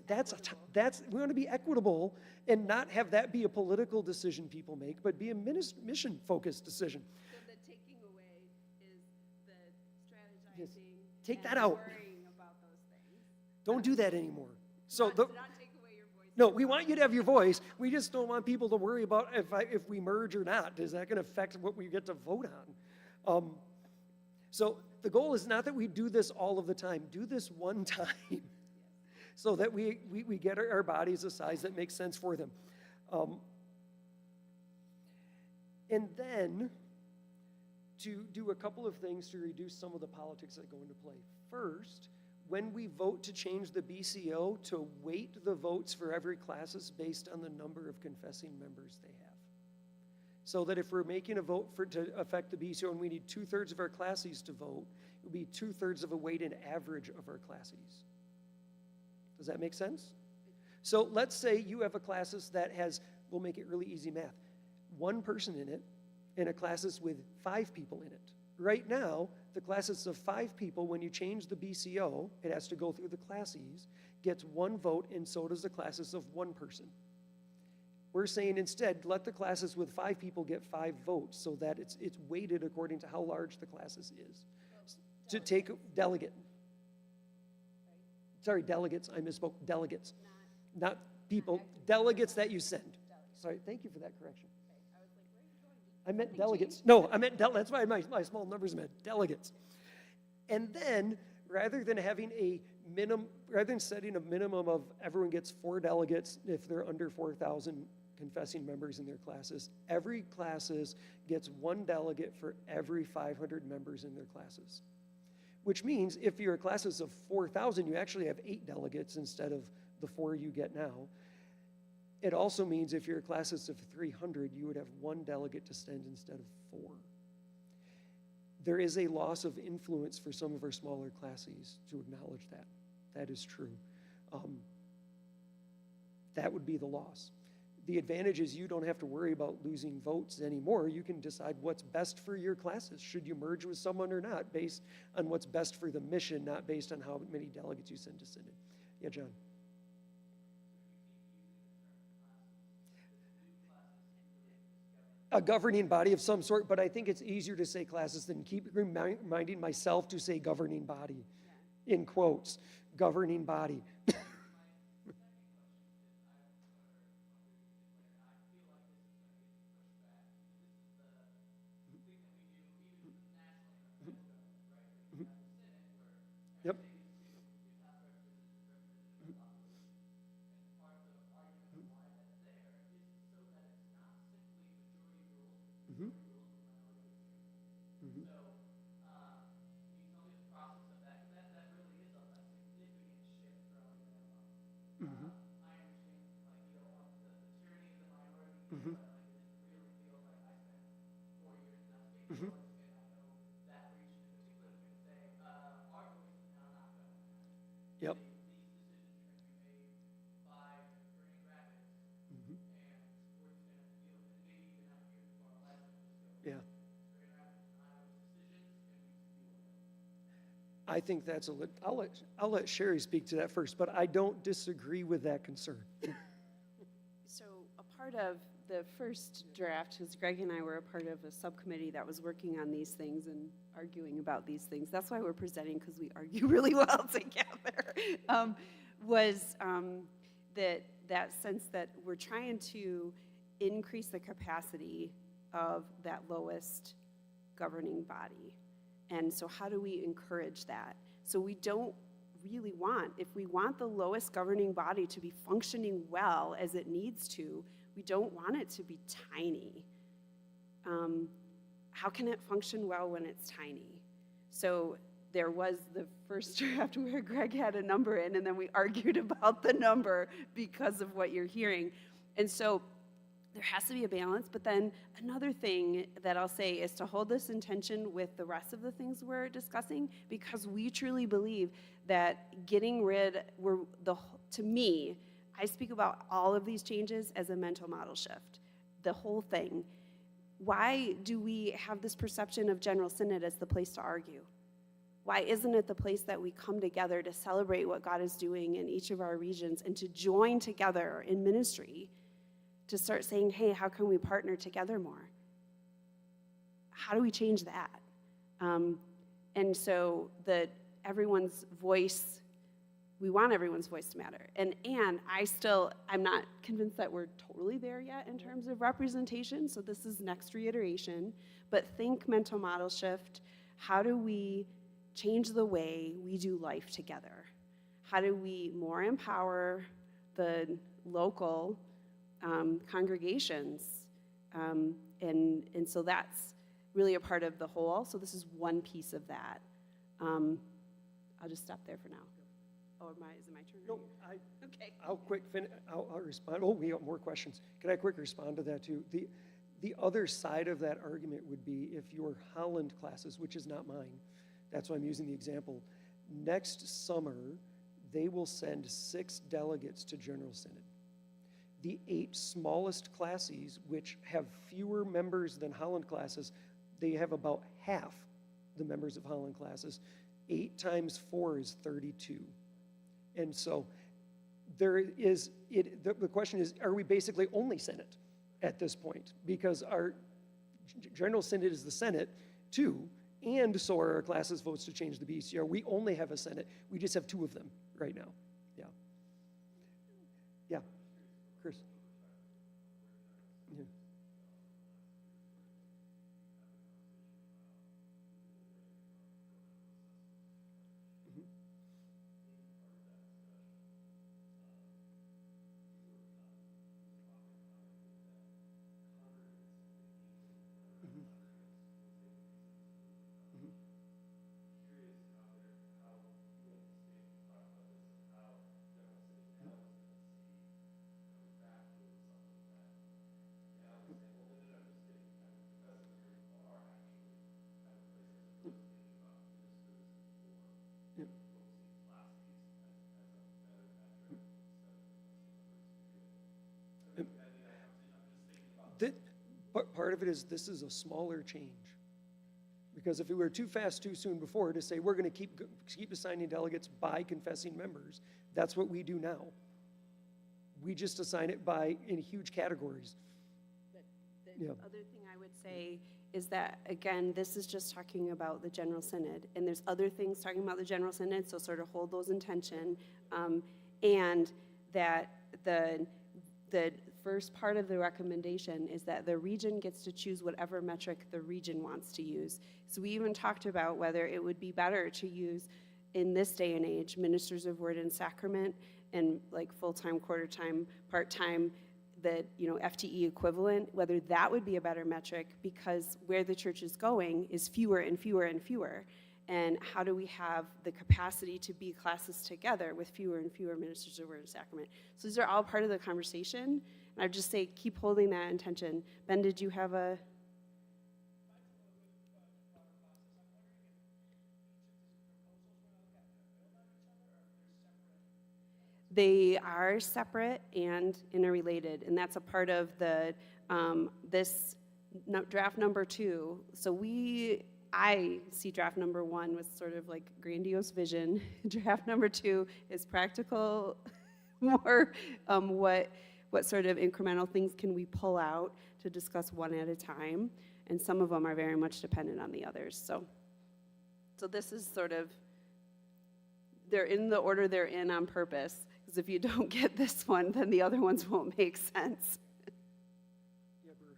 we want to be equitable and not have that be a political decision people make, but be a mission-focused decision. So the taking away is the strategizing. Take and that out. worrying about those things. Don't do that anymore. So Not take away your voice. No, we want you to have your voice. We just don't want people to worry about if we merge or not. Is that going to affect what we get to vote on? So the goal is not that we do this all of the time. Do this one time so that we get our bodies a size that makes sense for them. And then to do a couple of things to reduce some of the politics that go into play. First, when we vote to change the BCO, to weight the votes for every classes based on the number of confessing members they have. So that if we're making a vote to affect the BCO and we need 2/3 of our classes to vote, it would be 2/3 of a weighted average of our classes. Does that make sense? So let's say you have a classes that has, we'll make it really easy math, 1 person in it, and a classes with 5 people in it. Right now, the classes of 5 people, when you change the BCO, it has to go through the classes, gets 1 vote, and so does the classes of 1 person. We're saying instead, let the classes with 5 people get 5 votes so that it's weighted according to how large the classes is. To take delegate. Sorry, delegates, I misspoke, delegates. Not people, delegates that you send. Sorry, thank you for that correction. I meant delegates. No, I meant that's why my small numbers meant delegates. And then, rather than setting a minimum of everyone gets 4 delegates if they're under 4,000 confessing members in their classes, every classes gets 1 delegate for every 500 members in their classes. Which means if your classes of 4,000, you actually have 8 delegates instead of the 4 you get now. It also means if your classes of 300, you would have 1 delegate to send instead of 4. There is a loss of influence for some of our smaller classes, to acknowledge that. That is true. That would be the loss. The advantage is you don't have to worry about losing votes anymore. You can decide what's best for your classes. Should you merge with someone or not, based on what's best for the mission, not based on how many delegates you send to Synod. Yeah, John. A governing body of some sort, but I think it's easier to say classes than keep reminding myself to say governing body, in quotes, governing body. Yep. Yep. Yeah. I think that's I'll let Sherry speak to that first, but I don't disagree with that concern. So a part of the first draft, because Greg and I were a part of a subcommittee that was working on these things and arguing about these things. That's why we're presenting, because we argue really well together. Was that sense that we're trying to increase the capacity of that lowest governing body. And so how do we encourage that? So we don't really want, if we want the lowest governing body to be functioning well as it needs to, we don't want it to be tiny. How can it function well when it's tiny? So there was the first draft where Greg had a number in, and then we argued about the number because of what you're hearing. And so there has to be a balance, but then another thing that I'll say is to hold this in tension with the rest of the things we're discussing, because we truly believe that getting rid, to me, I speak about all of these changes as a mental model shift, the whole thing. Why do we have this perception of General Synod as the place to argue? Why isn't it the place that we come together to celebrate what God is doing in each of our regions and to join together in ministry? To start saying, hey, how can we partner together more? How do we change that? And so that everyone's voice we want everyone's voice to matter. And I'm not convinced that we're totally there yet in terms of representation, so this is next reiteration, but think mental model shift. How do we change the way we do life together? How do we more empower the local congregations? And so that's really a part of the whole. So this is one piece of that. I'll just stop there for now. Oh, is it my turn? No, Okay. I'll respond. Oh, we have more questions. Can I quick respond to that too? The other side of that argument would be if your Holland classes, which is not mine, that's why I'm using the example, next summer, they will send 6 delegates to General Synod. The 8 smallest classes, which have fewer members than Holland classes, they have about half the members of Holland classes. 8 times 4 is 32. And so the question is, are we basically only Senate at this point? Because our General Synod is the Senate too, and so are our classes votes to change the BCR. We only have a Senate. We just have 2 of them right now. Yeah. Yeah. Chris. Yeah. But part of it is this is a smaller change. Because if we were too fast, too soon before to say we're going to keep assigning delegates by confessing members, that's what we do now. We just assign it in huge categories. The other thing I would say is that, again, this is just talking about the General Synod, and there's other things talking about the General Synod, so sort of hold those in tension, and that the first part of the recommendation is that the region gets to choose whatever metric the region wants to use. So we even talked about whether it would be better to use, in this day and age, ministers of word and sacrament and like full-time, quarter-time, part-time, the FTE equivalent, whether that would be a better metric, because where the church is going is fewer and fewer and fewer. And how do we have the capacity to be classes together with fewer and fewer ministers of word and sacrament? So these are all part of the conversation. And I'd just say keep holding that intention. Ben, did you have a? They are separate and interrelated, and that's a part of the this draft number 2. So I see draft number 1 with sort of like grandiose vision. Draft number 2 is practical, more what sort of incremental things can we pull out to discuss one at a time, and some of them are very much dependent on the others. So this is sort of, they're in the order they're in on purpose, because if you don't get this one, then the other ones won't make sense. Yeah, Bruce.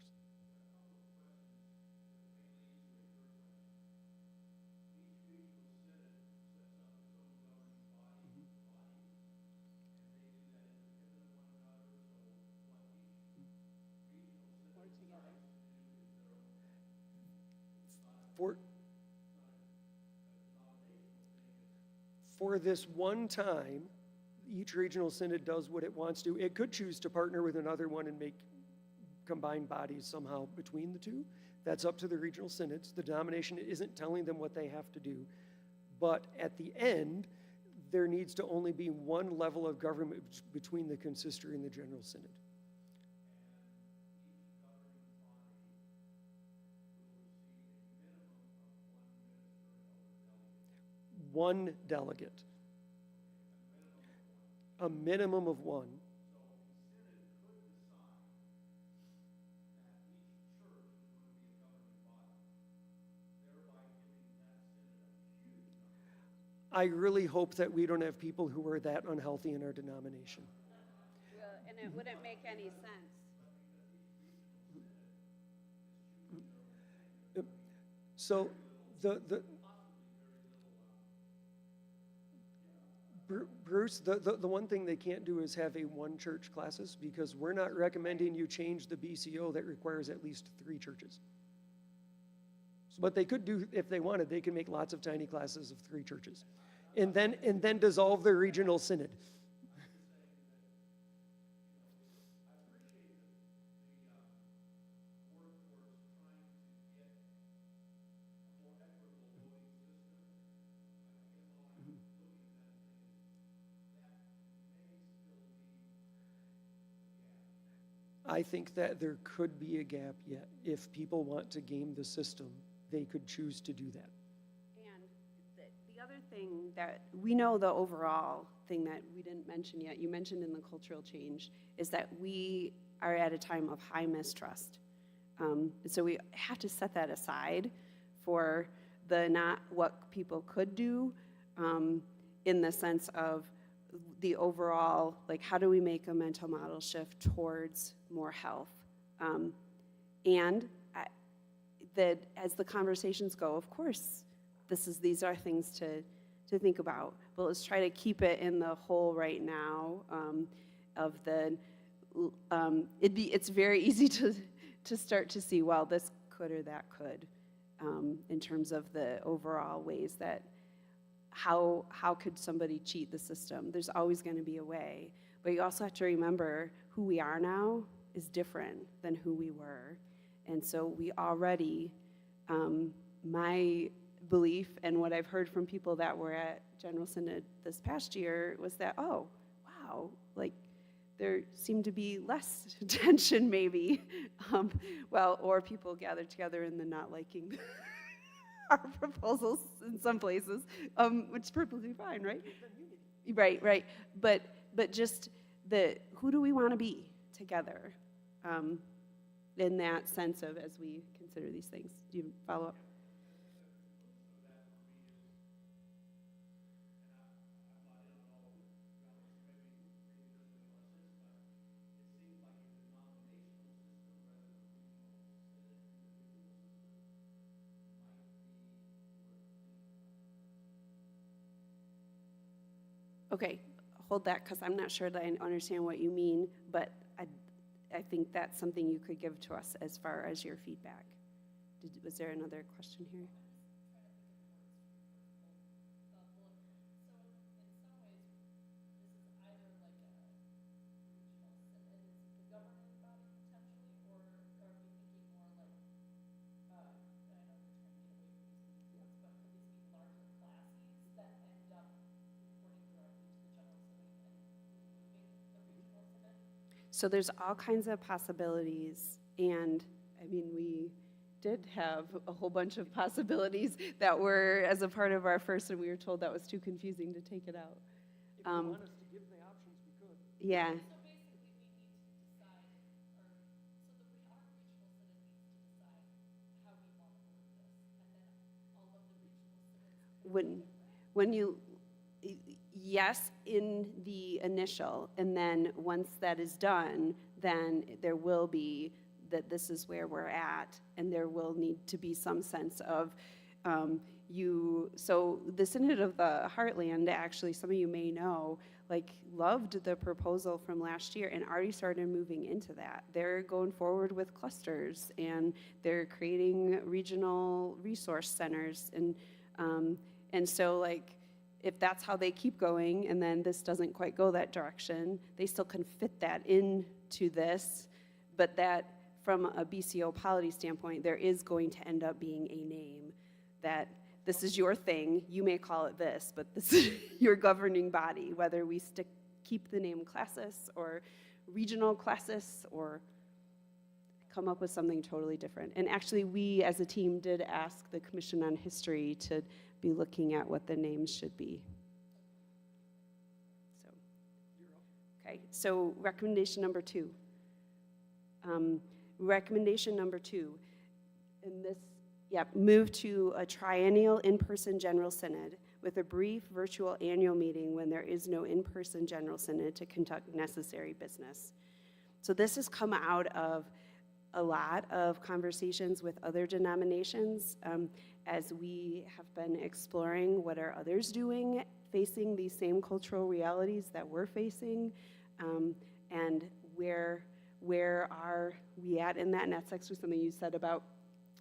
For this one time, each regional synod does what it wants to. It could choose to partner with another one and make combined bodies somehow between the two. That's up to the regional synods. The denomination isn't telling them what they have to do. But at the end, there needs to only be one level of government between the consistory and the general synod. One delegate. A minimum of one. I really hope that we don't have people who are that unhealthy in our denomination. Well, and it wouldn't make any sense. So Bruce, the one thing they can't do is have a one church classes, because we're not recommending you change the BCO that requires at least 3 churches. So what they could do if they wanted, they could make lots of tiny classes of 3 churches and then dissolve their regional synod. I think that there could be a gap yet. If people want to game the system, they could choose to do that. And the other thing that we know, the overall thing that we didn't mention yet, you mentioned in the cultural change, is that we are at a time of high mistrust. So we have to set that aside for the not what people could do, in the sense of the overall, like, how do we make a mental model shift towards more health? And that as the conversations go, of course, these are things to think about, but let's try to keep it in the whole right now, of the, it's very easy to start to see, well, this could or that could, in terms of the overall ways that how could somebody cheat the system? There's always going to be a way, but you also have to remember who we are now is different than who we were. And so we already, my belief and what I've heard from people that were at General Synod this past year was that, oh, wow, like there seemed to be less tension maybe. Or people gathered together in the not liking our proposals in some places, which is perfectly fine, right? Right. But just who do we want to be together, in that sense of as we consider these things. Do you follow up? Okay, hold that, because I'm not sure that I understand what you mean, but I think that's something you could give to us as far as your feedback. Was there another question here? So there's all kinds of possibilities, and I mean, we did have a whole bunch of possibilities that were as a part of our first, and we were told that was too confusing to take it out. If you want us to give the options, we could. Yeah. So basically, we need to decide, our regional synod needs to decide how we want to word this, and then all of the regional synods. Yes, in the initial, and then once that is done, then there will be that this is where we're at, and there will need to be some sense of so the Synod of the Heartland, actually, some of you may know, like, loved the proposal from last year and already started moving into that. They're going forward with clusters, and they're creating regional resource centers, and so, like, if that's how they keep going, and then this doesn't quite go that direction, they still can fit that into this, but that from a BCO polity standpoint, there is going to end up being a name that this is your thing, you may call it this, but this is your governing body, whether we keep the name classis or regional classis or come up with something totally different. And actually, we as a team did ask the Commission on History to be looking at what the names should be. So recommendation number 2. Recommendation number 2, and this, move to a triennial in-person General Synod with a brief virtual annual meeting when there is no in-person General Synod to conduct necessary business. So this has come out of a lot of conversations with other denominations as we have been exploring what are others doing, facing these same cultural realities that we're facing, and where are we at in that? And that's actually something you said about,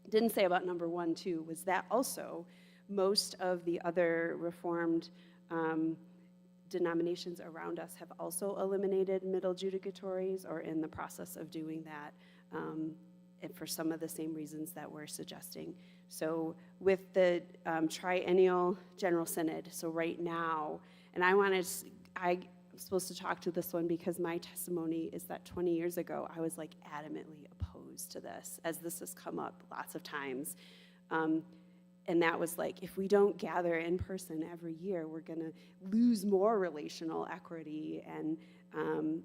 didn't say about number one too, was that also most of the other Reformed denominations around us have also eliminated middle judicatories or in the process of doing that, and for some of the same reasons that we're suggesting. So with the triennial General Synod, so right now, and I'm supposed to talk to this one because my testimony is that 20 years ago, I was like adamantly opposed to this, as this has come up lots of times. And that was like, if we don't gather in person every year, we're gonna lose more relational equity and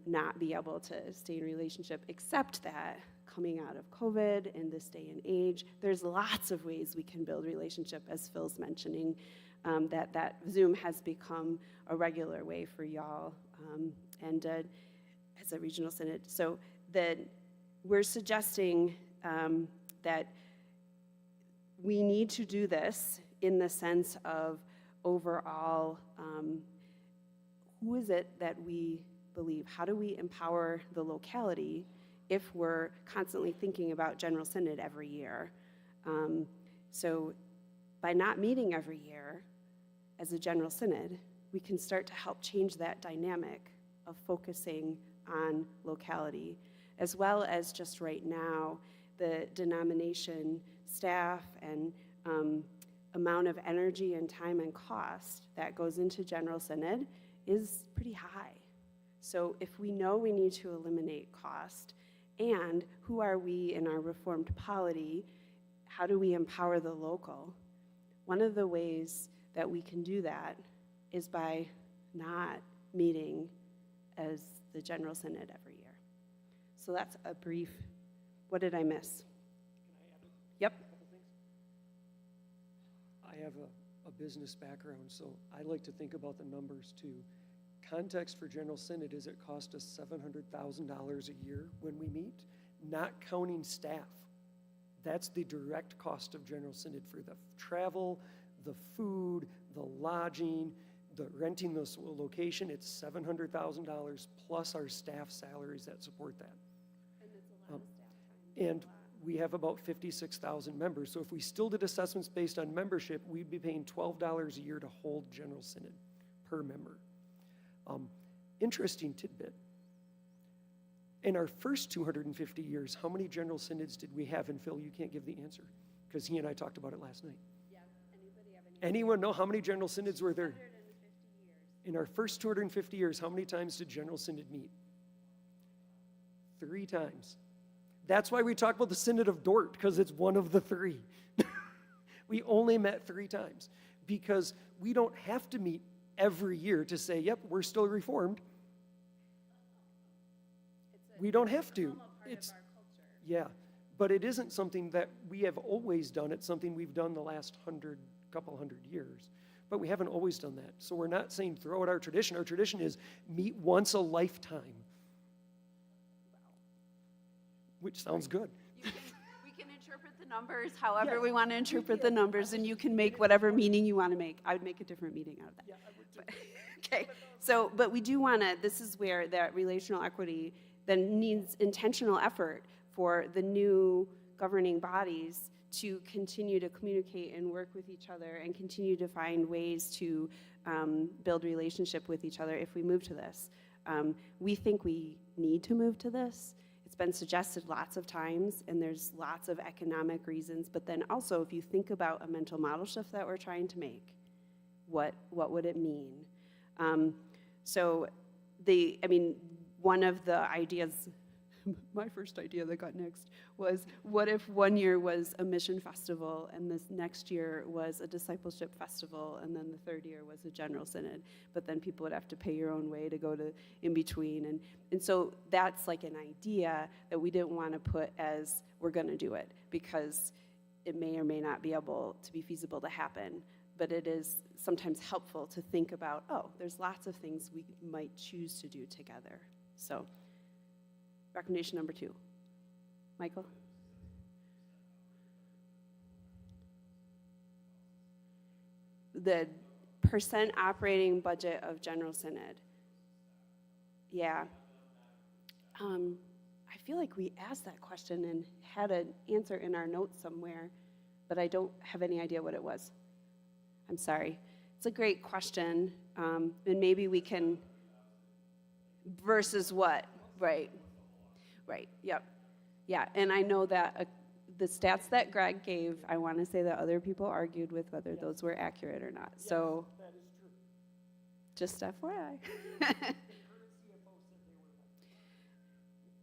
not be able to stay in relationship, except that coming out of COVID in this day and age, there's lots of ways we can build relationship, as Phil's mentioning, that Zoom has become a regular way for y'all and as a regional synod. So that we're suggesting that we need to do this in the sense of overall, who is it that we believe? How do we empower the locality if we're constantly thinking about General Synod every year? So by not meeting every year as a General Synod, we can start to help change that dynamic of focusing on locality, as well as just right now, the denomination staff and amount of energy and time and cost that goes into General Synod is pretty high. So if we know we need to eliminate cost, and who are we in our Reformed polity, how do we empower the local? One of the ways that we can do that is by not meeting as the General Synod every year. So that's a brief, what did I miss? Yep. I have a business background, so I like to think about the numbers too. Context for General Synod is it cost us $700,000 a year when we meet, not counting staff. That's the direct cost of General Synod for the travel, the food, the lodging, the renting this location. It's $700,000 plus our staff salaries that support that. And it's a lot of staff time. And we have about 56,000 members. So if we still did assessments based on membership, we'd be paying $12 a year to hold General Synod per member. Interesting tidbit. In our first 250 years, how many General Synods did we have? And Phil, you can't give the answer because he and I talked about it last night. Yeah, anybody have any? Anyone know how many General Synods were there? 150 years. In our first 250 years, how many times did General Synod meet? 3 times. That's why we talk about the Synod of Dort, because it's one of the 3. We only met 3 times because we don't have to meet every year to say, yep, we're still Reformed. We don't have to. It's of our culture. yeah, but it isn't something that we have always done. It's something we've done the last couple hundred years, but we haven't always done that. So we're not saying throw out our tradition. Our tradition is meet once a lifetime, which sounds good. We can interpret the numbers however we want to interpret the numbers, and you can make whatever meaning you want to make. I would make a different meaning out of that. Yeah, I would too. Okay, so, but we do want to, this is where that relational equity then needs intentional effort for the new governing bodies to continue to communicate and work with each other and continue to find ways to build relationship with each other if we move to this. We think we need to move to this. It's been suggested lots of times, and there's lots of economic reasons, but then also if you think about a mental model shift that we're trying to make, what would it mean? So one of the ideas, my first idea that got nixed was, what if one year was a mission festival and this next year was a discipleship festival and then the third year was a general synod, but then people would have to pay your own way to go to in between. And so that's like an idea that we didn't want to put as we're going to do it because it may or may not be able to be feasible to happen. but it is sometimes helpful to think about, oh, there's lots of things we might choose to do together. So, recommendation number 2. Michael? The percent operating budget of General Synod. Yeah. I feel like we asked that question and had an answer in our notes somewhere, but I don't have any idea what it was. I'm sorry. It's a great question, and maybe we can, versus what? Right, yep. Yeah, and I know that the stats that Greg gave, I want to say that other people argued with whether those were accurate or not. So, That is true. just FYI. The current CFO said they were right.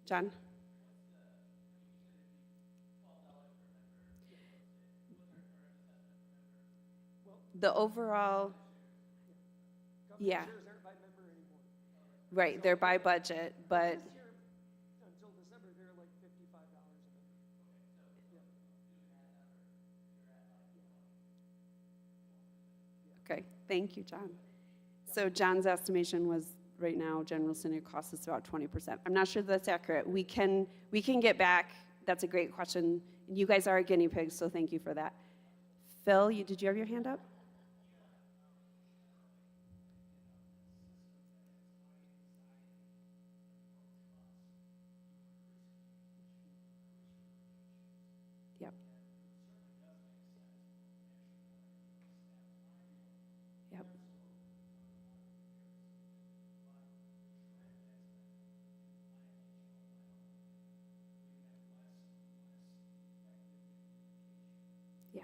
John? The overall, yeah, Government shares aren't by member anymore. right, they're by budget, but, This year, until December, they're like $55 a member. okay, thank you, John. So John's estimation was, right now, General Synod costs us about 20%. I'm not sure that's accurate. We can get back. That's a great question. You guys are a guinea pig, so thank you for that. Phil, did you have your hand up? Yep. Yep. Yeah. Yeah.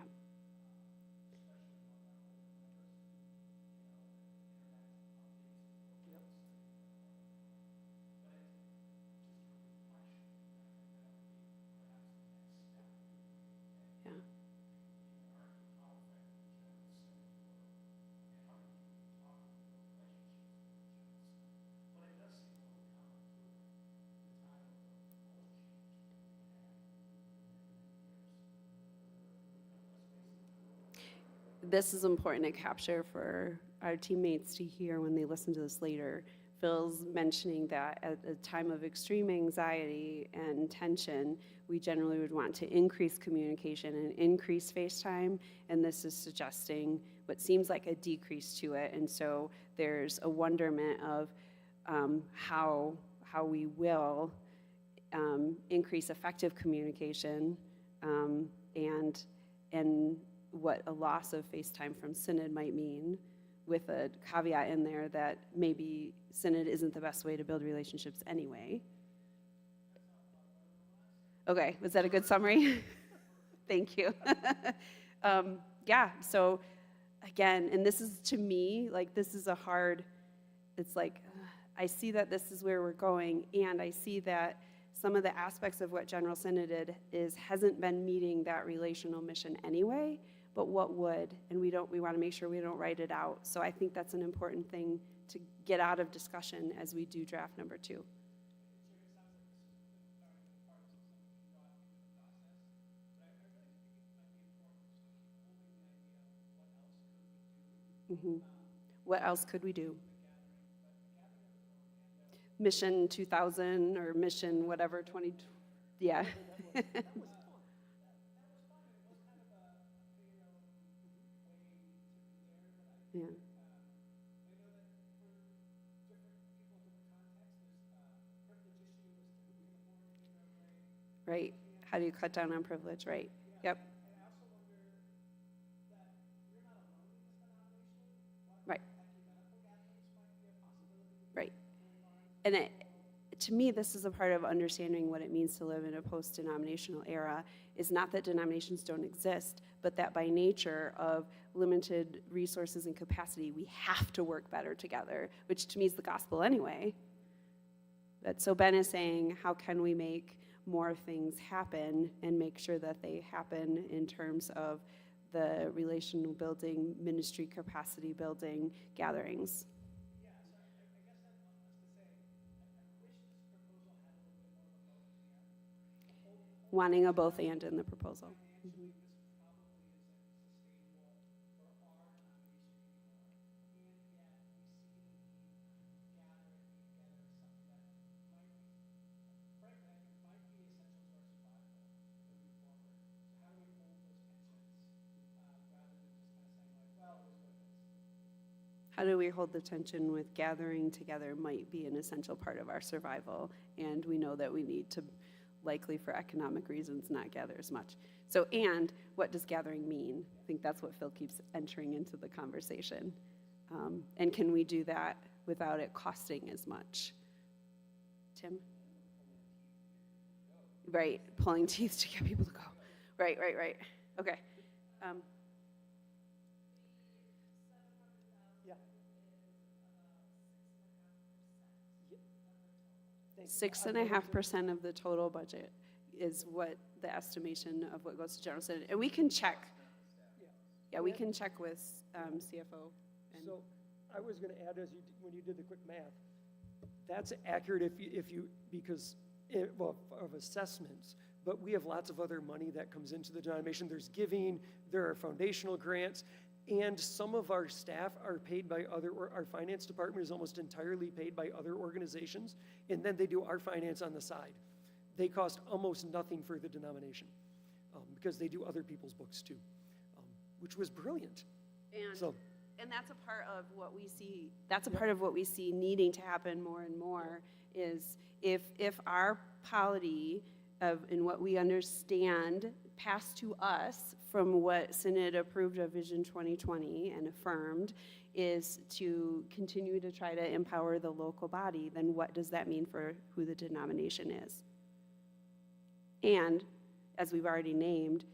This is important to capture for our teammates to hear when they listen to this later. Phil's mentioning that at a time of extreme anxiety and tension, we generally would want to increase communication and increase face time, and this is suggesting what seems like a decrease to it. And so there's a wonderment of how we will increase effective communication and what a loss of face time from Synod might mean, with a caveat in there that maybe Synod isn't the best way to build relationships anyway. Okay, was that a good summary? Thank you. Yeah, so again, and this is, to me, like, this is a hard, it's like, I see that this is where we're going, and I see that some of the aspects of what General Synod hasn't been meeting that relational mission anyway, but what would, and we want to make sure we don't write it out. So I think that's an important thing to get out of discussion as we do draft number 2. Mm-hmm. What else could we do? Mission 2000 or mission whatever 20, yeah. Yeah. Right. How do you cut down on privilege? Right. Yep. Right. Right. And to me, this is a part of understanding what it means to live in a post-denominational era, is not that denominations don't exist, but that by nature of limited resources and capacity, we have to work better together, which to me is the gospel anyway. But so Ben is saying, how can we make more things happen and make sure that they happen in terms of the relational building, ministry capacity building gatherings? Wanting a both and in the proposal. Mm-hmm. how do we hold the tension with gathering together might be an essential part of our survival, and we know that we need to, likely for economic reasons, not gather as much. So, and what does gathering mean? I think that's what Phil keeps entering into the conversation. And can we do that without it costing as much? Tim? Right, pulling teeth to get people to go. Right. Okay. Yeah. 6.5% of the total budget is what the estimation of what goes to general synod. And we can check. Yeah, we can check with CFO. And So I was going to add, when you did the quick math, that's accurate if you because of assessments, but we have lots of other money that comes into the denomination. There's giving, there are foundational grants, and some of our staff are paid by our finance department is almost entirely paid by other organizations, and then they do our finance on the side. They cost almost nothing for the denomination because they do other people's books too, which was brilliant. And that's a part of what we see. That's a part of what we see needing to happen more and more. Is if our polity of in what we understand passed to us from what Synod approved of Vision 2020 and affirmed is to continue to try to empower the local body, then what does that mean for who the denomination is? And as we've already named,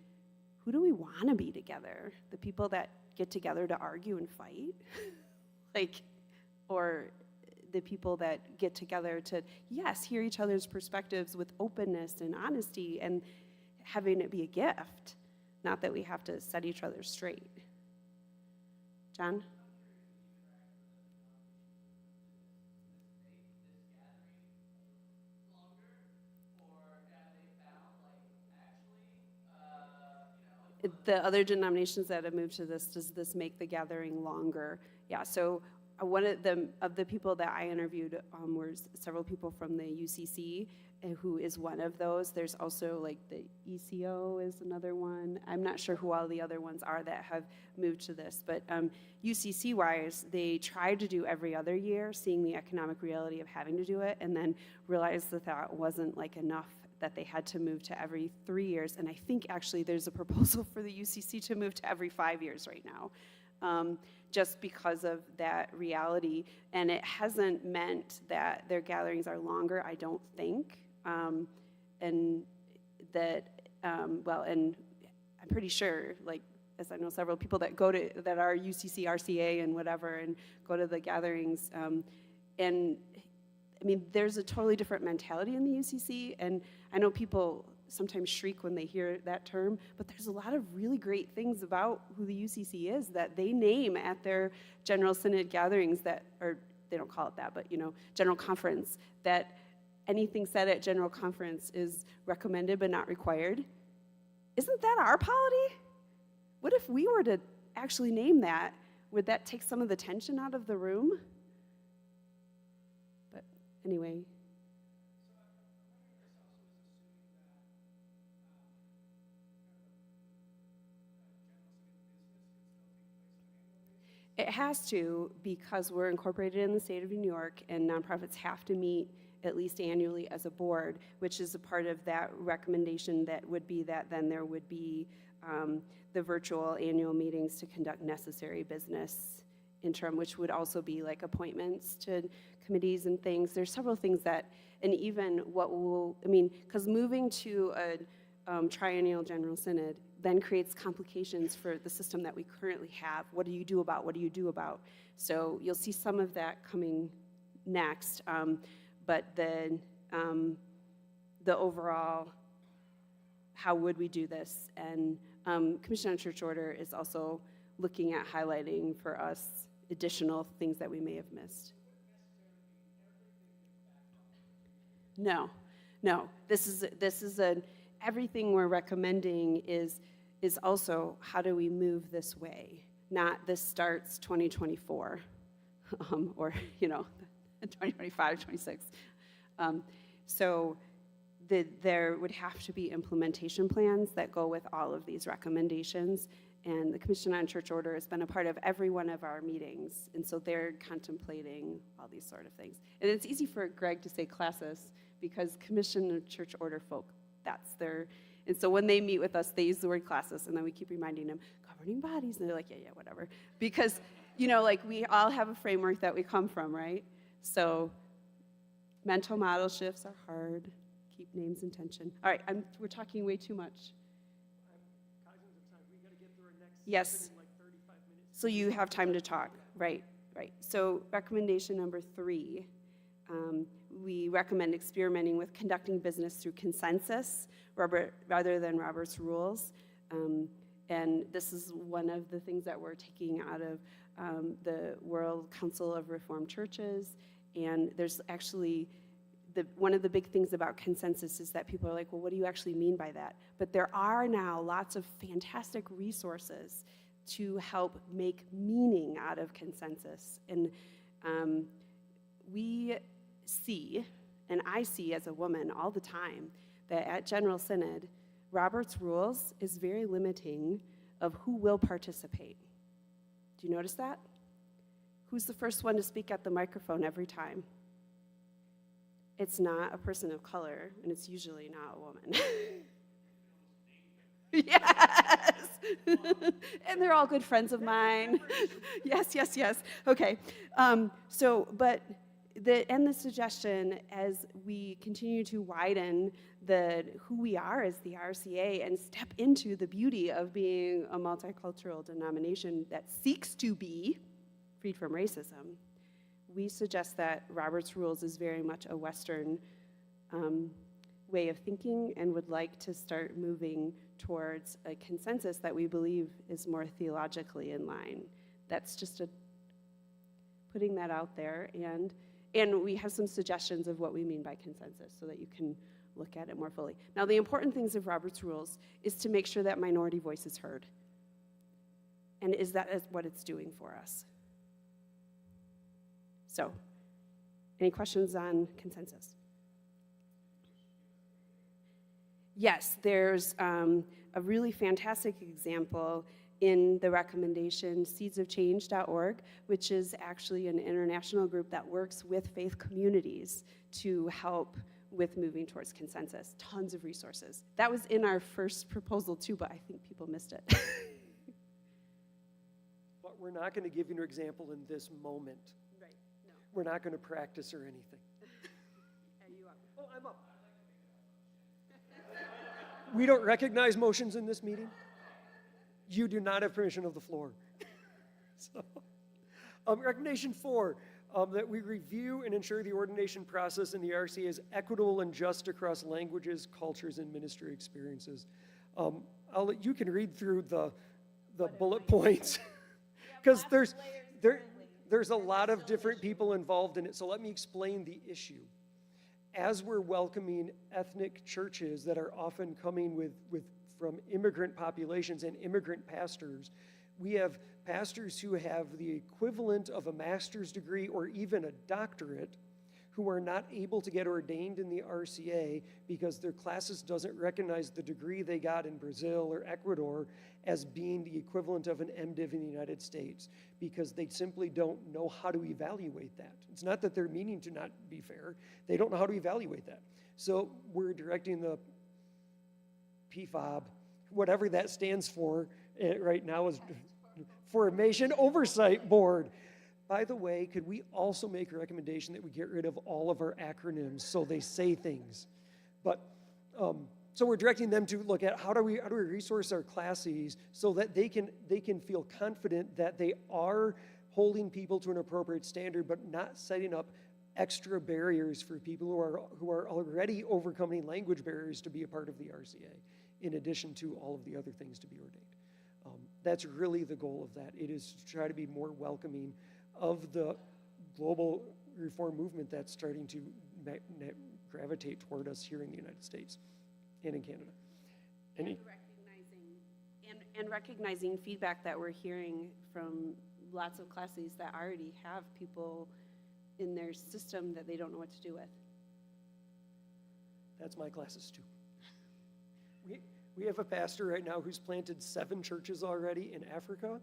who do we want to be together? The people that get together to argue and fight? Or the people that get together to, yes, hear each other's perspectives with openness and honesty and having it be a gift, not that we have to set each other straight. John? The other denominations that have moved to this, does this make the gathering longer? Yeah, so one of the people that I interviewed were several people from the UCC, who is one of those. There's also like the ECO is another one. I'm not sure who all the other ones are that have moved to this, but UCC-wise, they tried to do every other year, seeing the economic reality of having to do it, and then realized that that wasn't like enough, that they had to move to every 3 years. And I think actually there's a proposal for the UCC to move to every 5 years right now, just because of that reality. And it hasn't meant that their gatherings are longer, I don't think. And that, and I'm pretty sure, like, as I know several people that go to, that are UCC, RCA and whatever, and go to the gatherings, and I mean, there's a totally different mentality in the UCC, and I know people sometimes shriek when they hear that term, but there's a lot of really great things about who the UCC is that they name at their General Synod gatherings that, or they don't call it that, but General Conference, that anything said at General Conference is recommended but not required. Isn't that our polity? What if we were to actually name that? Would that take some of the tension out of the room? Anyway. It has to, because we're incorporated in the state of New York, and nonprofits have to meet at least annually as a board, which is a part of that recommendation that would be that then there would be the virtual annual meetings to conduct necessary business interim, which would also be like appointments to committees and things. There's several things that, and even what will, because moving to a triennial General Synod then creates complications for the system that we currently have. What do you do about? So you'll see some of that coming next, but then the overall, how would we do this? And Commission on Church Order is also looking at highlighting for us additional things that we may have missed. No. This is everything we're recommending is also how do we move this way? Not this starts 2024, or 2025, 26. So there would have to be implementation plans that go with all of these recommendations, And the Commission on Church Order has been a part of every one of our meetings, and so they're contemplating all these sort of things. And it's easy for Greg to say classis, because Commission on Church Order folk, that's their, and so when they meet with us, they use the word classis, and then we keep reminding them, governing bodies, and they're like, yeah, whatever. Because, you know, like, we all have a framework that we come from, right? So mental model shifts are hard. Keep names in tension. All right, we're talking way too much. Yes. So you have time to talk, right. So recommendation number 3, we recommend experimenting with conducting business through consensus rather than Robert's rules. And this is one of the things that we're taking out of the World Council of Reformed Churches. And there's actually, one of the big things about consensus is that people are like, well, what do you actually mean by that? But there are now lots of fantastic resources to help make meaning out of consensus. And we see, and I see as a woman all the time, that at General Synod, Robert's Rules is very limiting of who will participate. Do you notice that? Who's the first one to speak at the microphone every time? It's not a person of color, and it's usually not a woman. Yes! And they're all good friends of mine. Yes. Okay. But the suggestion, as we continue to widen who we are as the RCA and step into the beauty of being a multicultural denomination that seeks to be freed from racism, we suggest that Robert's Rules is very much a Western way of thinking, and would like to start moving towards a consensus that we believe is more theologically in line. That's just putting that out there, and we have some suggestions of what we mean by consensus so that you can look at it more fully. Now, the important things of Robert's Rules is to make sure that minority voice is heard. And is that what it's doing for us? So, any questions on consensus? Yes, there's a really fantastic example in the recommendation, seedsofchange.org, which is actually an international group that works with faith communities to help with moving towards consensus. Tons of resources. That was in our first proposal too, but I think people missed it. But we're not going to give you an example in this moment. Right, no. We're not going to practice or anything. Are you up? Oh, I'm up. We don't recognize motions in this meeting. You do not have permission of the floor. So, recommendation 4, that we review and ensure the ordination process in the RCA is equitable and just across languages, cultures, and ministry experiences. You can read through the bullet points, because there's a lot of different people involved in it. So let me explain the issue. As we're welcoming ethnic churches that are often coming from immigrant populations and immigrant pastors, we have pastors who have the equivalent of a master's degree or even a doctorate who are not able to get ordained in the RCA because their classis doesn't recognize the degree they got in Brazil or Ecuador as being the equivalent of an MDiv in the United States, because they simply don't know how to evaluate that. It's not that they're meaning to not be fair. They don't know how to evaluate that. So we're directing the PFOB, whatever that stands for right now, is Formation Oversight Board. By the way, could we also make a recommendation that we get rid of all of our acronyms so they say things? But so we're directing them to look at how do we resource our classes so that they can feel confident that they are holding people to an appropriate standard, but not setting up extra barriers for people who are already overcoming language barriers to be a part of the RCA, in addition to all of the other things to be ordained. That's really the goal of that. It is to try to be more welcoming of the global reform movement that's starting to gravitate toward us here in the United States and in Canada. And recognizing feedback that we're hearing from lots of classes that already have people in their system that they don't know what to do with. That's my classes too. We have a pastor right now who's planted 7 churches already in Africa,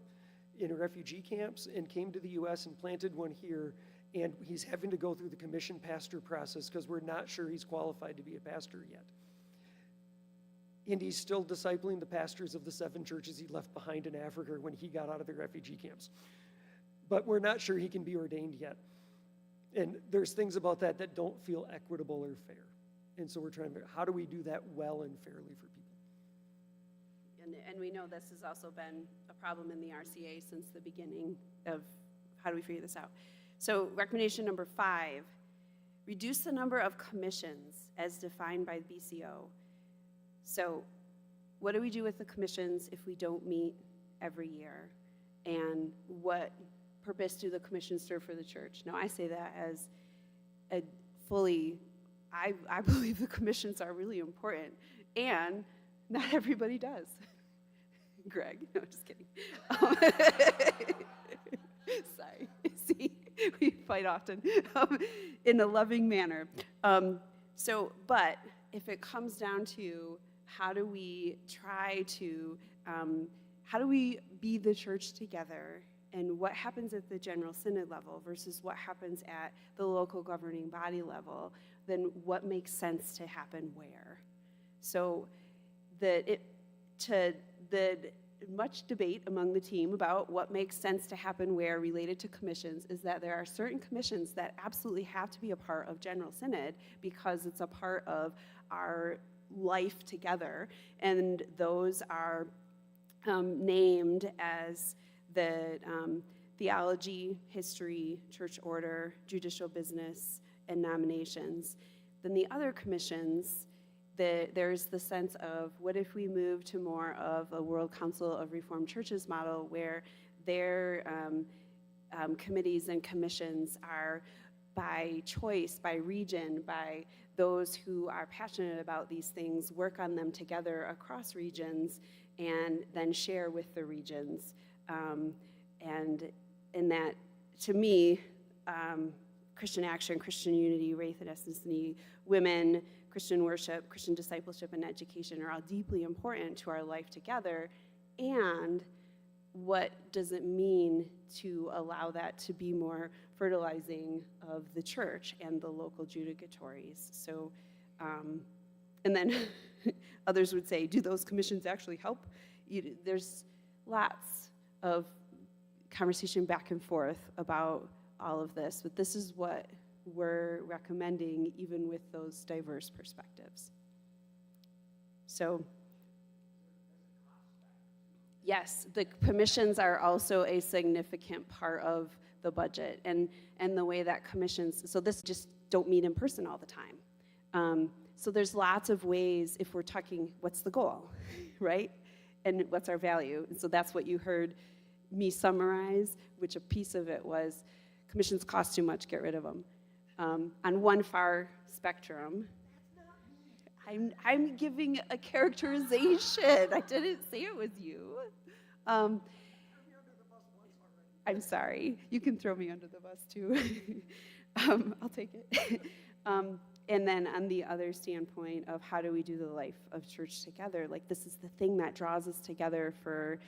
in refugee camps, and came to the U.S. and planted one here. And he's having to go through the commission pastor process because we're not sure he's qualified to be a pastor yet. And he's still discipling the pastors of the 7 churches he left behind in Africa when he got out of the refugee camps. But we're not sure he can be ordained yet. And there's things about that that don't feel equitable or fair. And so we're trying to figure out how do we do that well and fairly for people. And we know this has also been a problem in the RCA since the beginning of how do we figure this out. So recommendation number 5, reduce the number of commissions as defined by BCO. So what do we do with the commissions if we don't meet every year? And what purpose do the commissions serve for the church? Now, I say that as a fully, I believe the commissions are really important, and not everybody does. Greg, no, just kidding. Sorry, see, we fight often in a loving manner. But if it comes down to how do we try to, how do we be the church together, and what happens at the General Synod level versus what happens at the local governing body level, then what makes sense to happen where? So the much debate among the team about what makes sense to happen where related to commissions is that there are certain commissions that absolutely have to be a part of General Synod because it's a part of our life together, and those are named as the theology, history, church order, judicial business, and nominations. Then the other commissions, there's the sense of what if we move to more of a World Council of Reformed Churches model where their committees and commissions are by choice, by region, by those who are passionate about these things, work on them together across regions, and then share with the regions. And in that, to me, Christian action, Christian unity, faith and ethnicity, women, Christian worship, Christian discipleship, and education are all deeply important to our life together. And what does it mean to allow that to be more fertilizing of the church and the local judicatories? So, and then others would say, do those commissions actually help? There's lots of conversation back and forth about all of this, but this is what we're recommending even with those diverse perspectives. So, yes, the commissions are also a significant part of the budget, and the way that commissions, so this just don't meet in person all the time. So there's lots of ways, if we're talking, what's the goal, right? And what's our value? And so that's what you heard me summarize, which a piece of it was commissions cost too much, get rid of them. On one far spectrum, I'm giving a characterization. I didn't say it was you. I'm sorry. You can throw me under the bus too. I'll take it. And then on the other standpoint of how do we do the life of church together, like this is the thing that draws us together for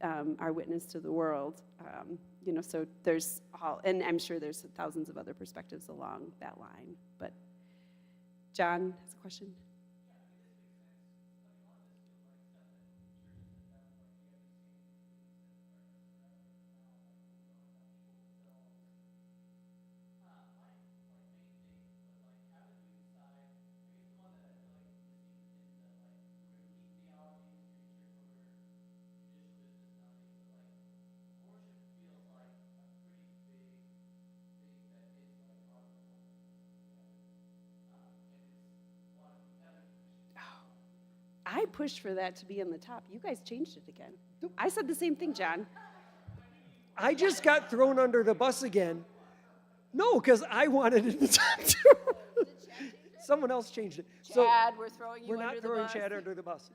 our witness to the world. So there's all, and I'm sure there's thousands of other perspectives along that line. But John has a question. I pushed for that to be in the top. You guys changed it again. I said the same thing, John. I just got thrown under the bus again. No, because I wanted it in the top too. Someone else changed it. Chad, we're throwing you under the bus. We're not throwing Chad under the bus.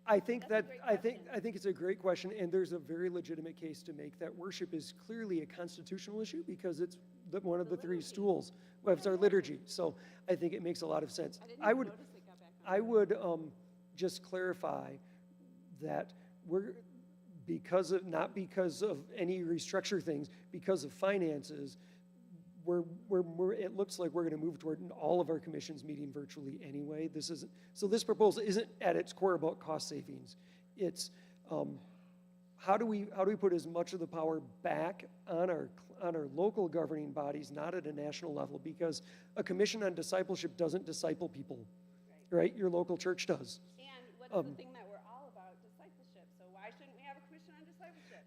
I think it's a great question, and there's a very legitimate case to make that worship is clearly a constitutional issue because it's one of the 3 stools. Well, it's our liturgy, so I think it makes a lot of sense. I would just clarify that not because of any restructure things, because of finances, it looks like we're going to move toward all of our commissions meeting virtually anyway. So this proposal isn't at its core about cost savings. It's how do we put as much of the power back on our local governing bodies, not at a national level, because a commission on discipleship doesn't disciple people, right? Your local church does. And what's the thing that we're all about? Discipleship. So why shouldn't we have a commission on discipleship?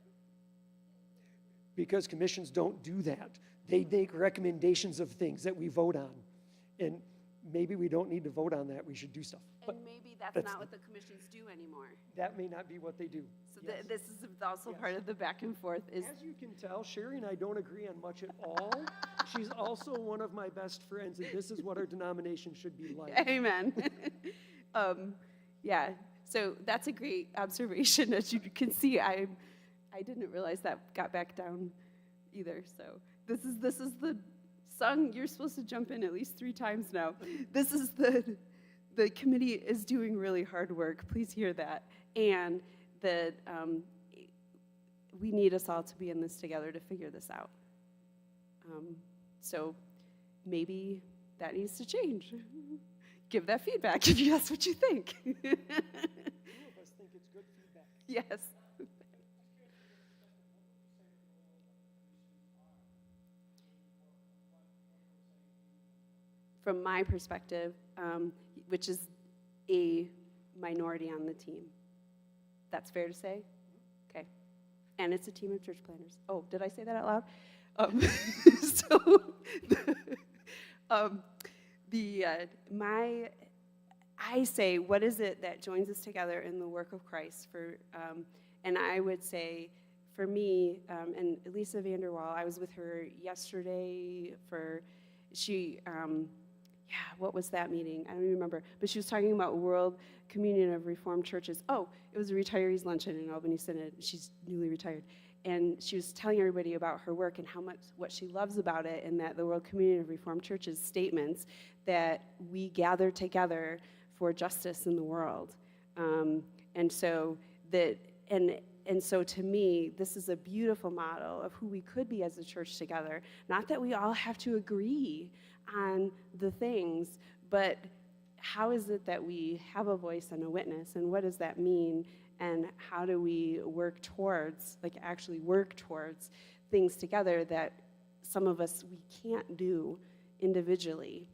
Because commissions don't do that. They make recommendations of things that we vote on. And maybe we don't need to vote on that. We should do stuff. But And maybe that's not what the commissions do anymore. that may not be what they do. So Yes. this is also part of the back and forth is, As you can tell, Sherry and I don't agree on much at all. She's also one of my best friends, and this is what our denomination should be like. amen. Yeah, so that's a great observation. As you can see, I didn't realize that got back down either. So this is the song. You're supposed to jump in at least 3 times now. This is the committee is doing really hard work. Please hear that. And that we need us all to be in this together to figure this out. So maybe that needs to change. Give that feedback if that's what you think. 2 of us think it's good feedback. Yes. From my perspective, which is a minority on the team. That's fair to say? Okay. And it's a team of church planners. Oh, did I say that out loud? I say, what is it that joins us together in the work of Christ? And I would say, for me, and Lisa Vanderwall, I was with her yesterday what was that meeting? I don't even remember. But she was talking about World Communion of Reformed Churches. Oh, it was a retirees luncheon in Albany Synod. She's newly retired. And she was telling everybody about her work and what she loves about it, and that the World Communion of Reformed Churches statements that we gather together for justice in the world. And so to me, this is a beautiful model of who we could be as a church together. Not that we all have to agree on the things, but how is it that we have a voice and a witness, and what does that mean, and how do we actually work towards things together that some of us, we can't do individually.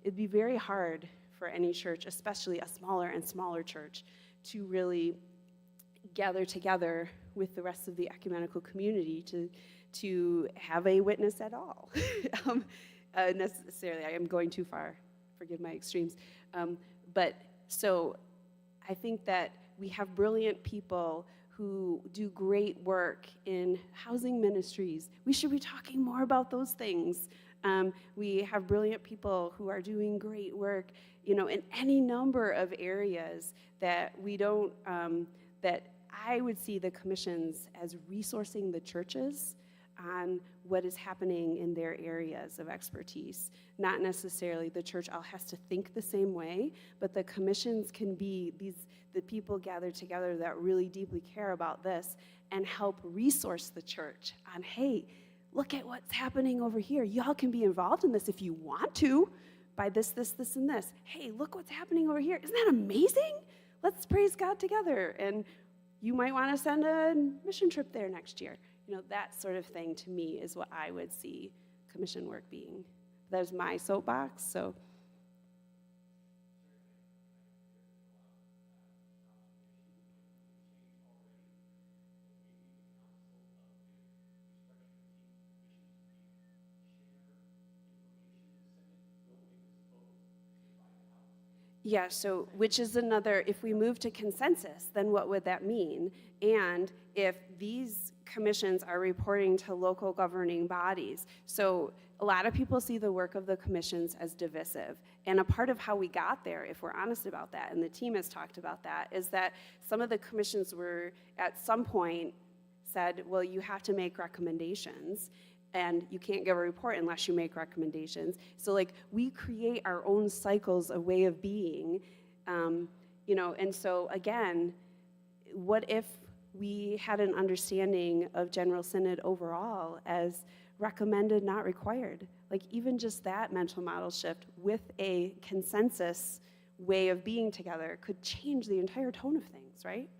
It'd be very hard for any church, especially a smaller and smaller church, to really gather together with the rest of the ecumenical community to have a witness at all. Necessarily, I am going too far, forgive my extremes. But so I think that we have brilliant people who do great work in housing ministries. We should be talking more about those things. We have brilliant people who are doing great work, in any number of areas that we don't, that I would see the commissions as resourcing the churches on what is happening in their areas of expertise. Not necessarily the church all has to think the same way, but the commissions can be the people gathered together that really deeply care about this and help resource the church on, hey, look at what's happening over here. Y'all can be involved in this if you want to by this, and this. Hey, look what's happening over here. Isn't that amazing? Let's praise God together. And you might want to send a mission trip there next year. That sort of thing to me is what I would see commission work being. There's my soapbox, so. Yeah, so which is another, if we move to consensus, then what would that mean? And if these commissions are reporting to local governing bodies, so a lot of people see the work of the commissions as divisive. And a part of how we got there, if we're honest about that, and the team has talked about that, is that some of the commissions were at some point said, well, you have to make recommendations, and you can't give a report unless you make recommendations. So we create our own cycles of way of being And so again, what if we had an understanding of General Synod overall as recommended, not required? Like even just that mental model shift with a consensus way of being together could change the entire tone of things, right?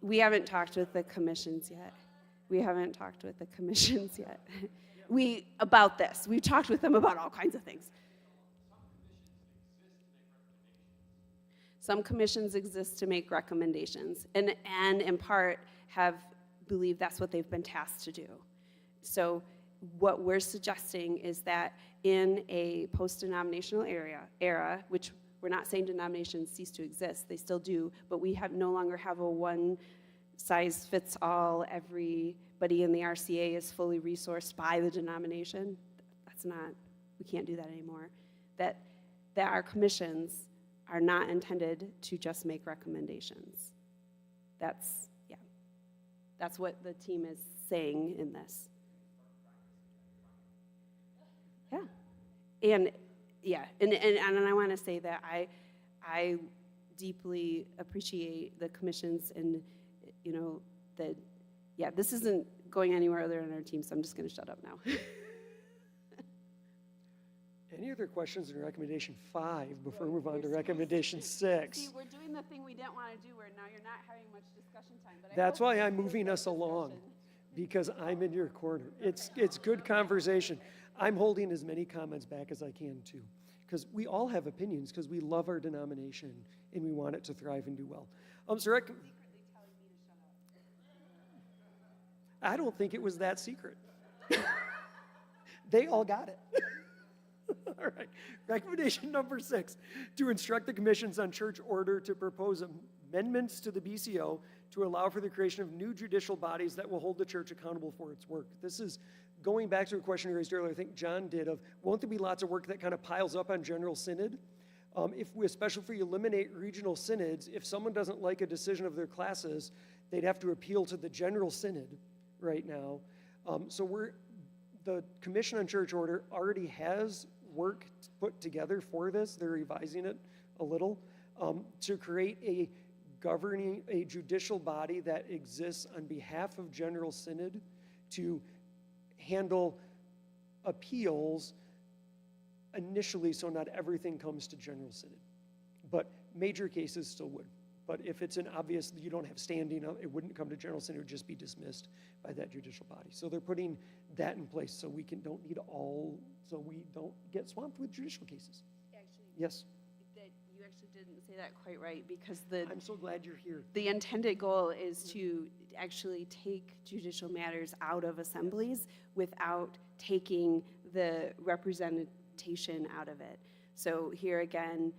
We haven't talked with the commissions yet. About this. We've talked with them about all kinds of things. Some commissions exist to make recommendations, and in part have believed that's what they've been tasked to do. So what we're suggesting is that in a post-denominational era, which we're not saying denominations cease to exist, they still do, but we no longer have a one-size-fits-all, everybody in the RCA is fully resourced by the denomination. We can't do that anymore. That our commissions are not intended to just make recommendations. That's what the team is saying in this. And I want to say that I deeply appreciate the commissions, and this isn't going anywhere other than our team, so I'm just going to shut up now. Any other questions on recommendation 5 before we move on to recommendation 6? See, we're doing the thing we didn't want to do, where now you're not having much discussion time. But That's why I'm moving us along, because I'm in your corner. It's good conversation. I'm holding as many comments back as I can too, because we all have opinions, because we love our denomination and we want it to thrive and do well. secretly telling me to shut up. I don't think it was that secret. They all got it. All right. Recommendation number 6, to instruct the commissions on church order to propose amendments to the BCO to allow for the creation of new judicial bodies that will hold the church accountable for its work. This is going back to a question you raised earlier, I think John did, of won't there be lots of work that kind of piles up on General Synod? Especially if we eliminate regional synods, if someone doesn't like a decision of their classes, they'd have to appeal to the General Synod right now. The Commission on Church Order already has work put together for this. They're revising it a little to create a judicial body that exists on behalf of General Synod to handle appeals initially, so not everything comes to General Synod, but major cases still would. But if it's an obvious, you don't have standing, it wouldn't come to General Synod, it would just be dismissed by that judicial body. So they're putting that in place so we don't get swamped with judicial cases. Actually, yes. You actually didn't say that quite right, because I'm so glad you're here. The intended goal is to actually take judicial matters out of assemblies without taking the representation out of it. So here again,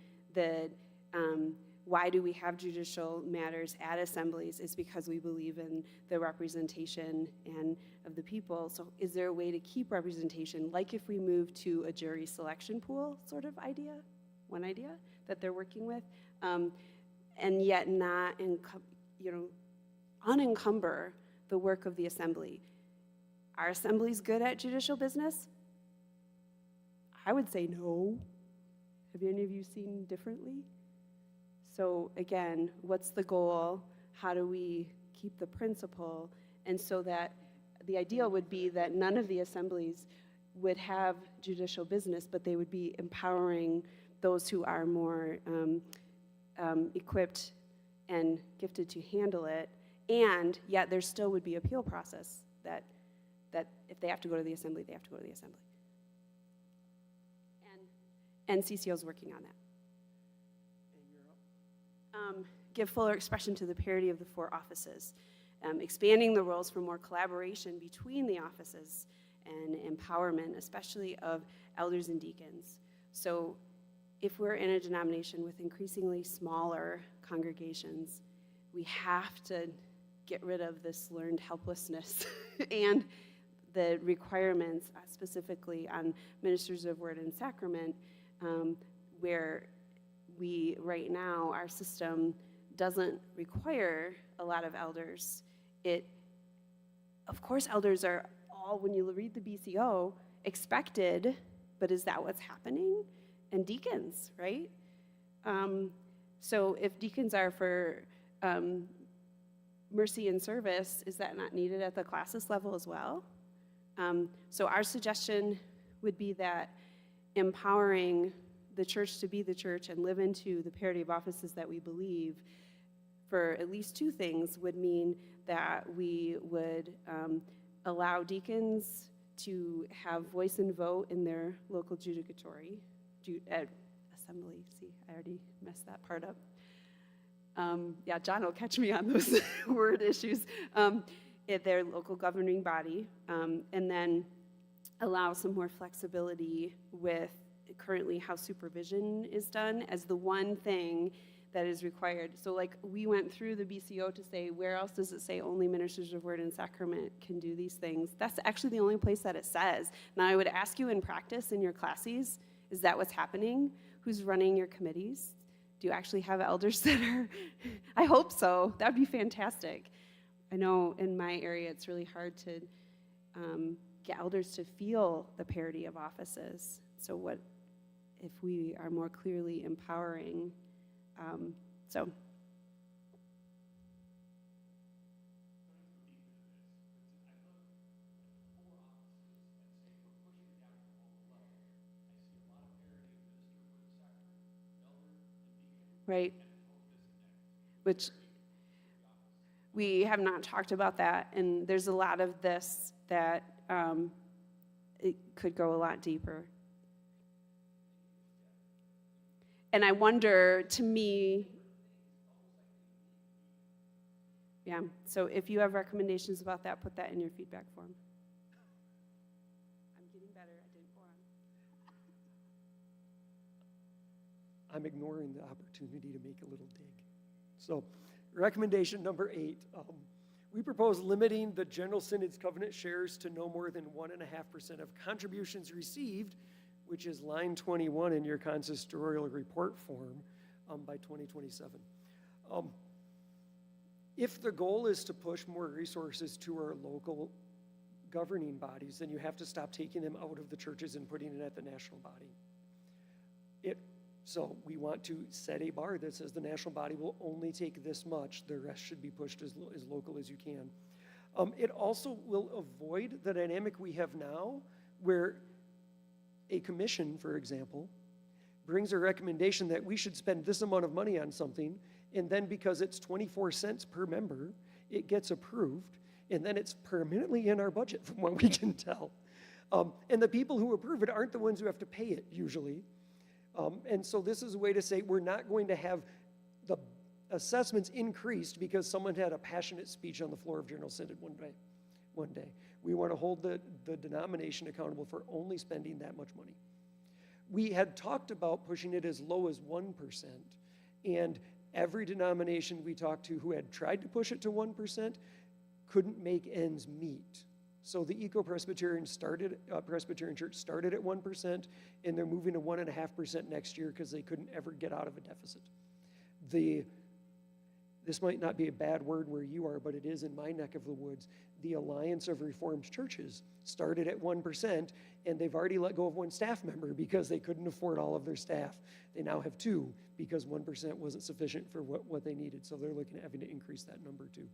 why do we have judicial matters at assemblies is because we believe in the representation and of the people. So is there a way to keep representation, like if we move to a jury selection pool sort of idea, one idea that they're working with, and yet not unencumber the work of the assembly? Are assemblies good at judicial business? I would say no. Have any of you seen differently? So again, what's the goal? How do we keep the principle? And so that the ideal would be that none of the assemblies would have judicial business, but they would be empowering those who are more equipped and gifted to handle it, and yet there still would be appeal process that if they have to go to the assembly, they have to go to the assembly. And CCO is working on that. Give fuller expression to the parity of the 4 offices, expanding the roles for more collaboration between the offices and empowerment, especially of elders and deacons. So if we're in a denomination with increasingly smaller congregations, we have to get rid of this learned helplessness and the requirements specifically on ministers of word and sacrament, where right now, our system doesn't require a lot of elders. Of course, elders are all, when you read the BCO, expected, but is that what's happening? And deacons, right? So if deacons are for mercy and service, is that not needed at the classis level as well? So our suggestion would be that empowering the church to be the church and live into the parity of offices that we believe for at least two things would mean that we would allow deacons to have voice and vote in their local judicatory assembly. See, I already messed that part up. Yeah, John will catch me on those word issues. At their local governing body, and then allow some more flexibility with currently how supervision is done as the one thing that is required. So like we went through the BCO to say, where else does it say only ministers of word and sacrament can do these things? That's actually the only place that it says. Now I would ask you in practice in your classes, is that what's happening? Who's running your committees? Do you actually have elders that are, I hope so, that'd be fantastic. I know in my area it's really hard to get elders to feel the parity of offices. So what if we are more clearly empowering? So. Right. Which we have not talked about that, and there's a lot of this that it could go a lot deeper. And I wonder, to me, yeah, so if you have recommendations about that, put that in your feedback form. I'm getting better, I didn't go on. I'm ignoring the opportunity to make a little dig. So, recommendation number 8, we propose limiting the General Synod's covenant shares to no more than 1.5% of contributions received, which is line 21 in your consistorial report form, by 2027. If the goal is to push more resources to our local governing bodies, then you have to stop taking them out of the churches and putting it at the national body. So we want to set a bar that says the national body will only take this much. The rest should be pushed as local as you can. It also will avoid the dynamic we have now where a commission, for example, brings a recommendation that we should spend this amount of money on something, and then because it's 24 cents per member, it gets approved, and then it's permanently in our budget from what we can tell. And the people who approve it aren't the ones who have to pay it usually. And so this is a way to say we're not going to have the assessments increased because someone had a passionate speech on the floor of General Synod one day. We want to hold the denomination accountable for only spending that much money. We had talked about pushing it as low as 1%, and every denomination we talked to who had tried to push it to 1% couldn't make ends meet. So the Eco-Presbyterian Presbyterian Church started at 1%, and they're moving to 1.5% next year because they couldn't ever get out of a deficit. This might not be a bad word where you are, but it is in my neck of the woods. The Alliance of Reformed Churches started at 1%, and they've already let go of one staff member because they couldn't afford all of their staff. They now have 2 because 1% wasn't sufficient for what they needed. So they're looking at having to increase that number too.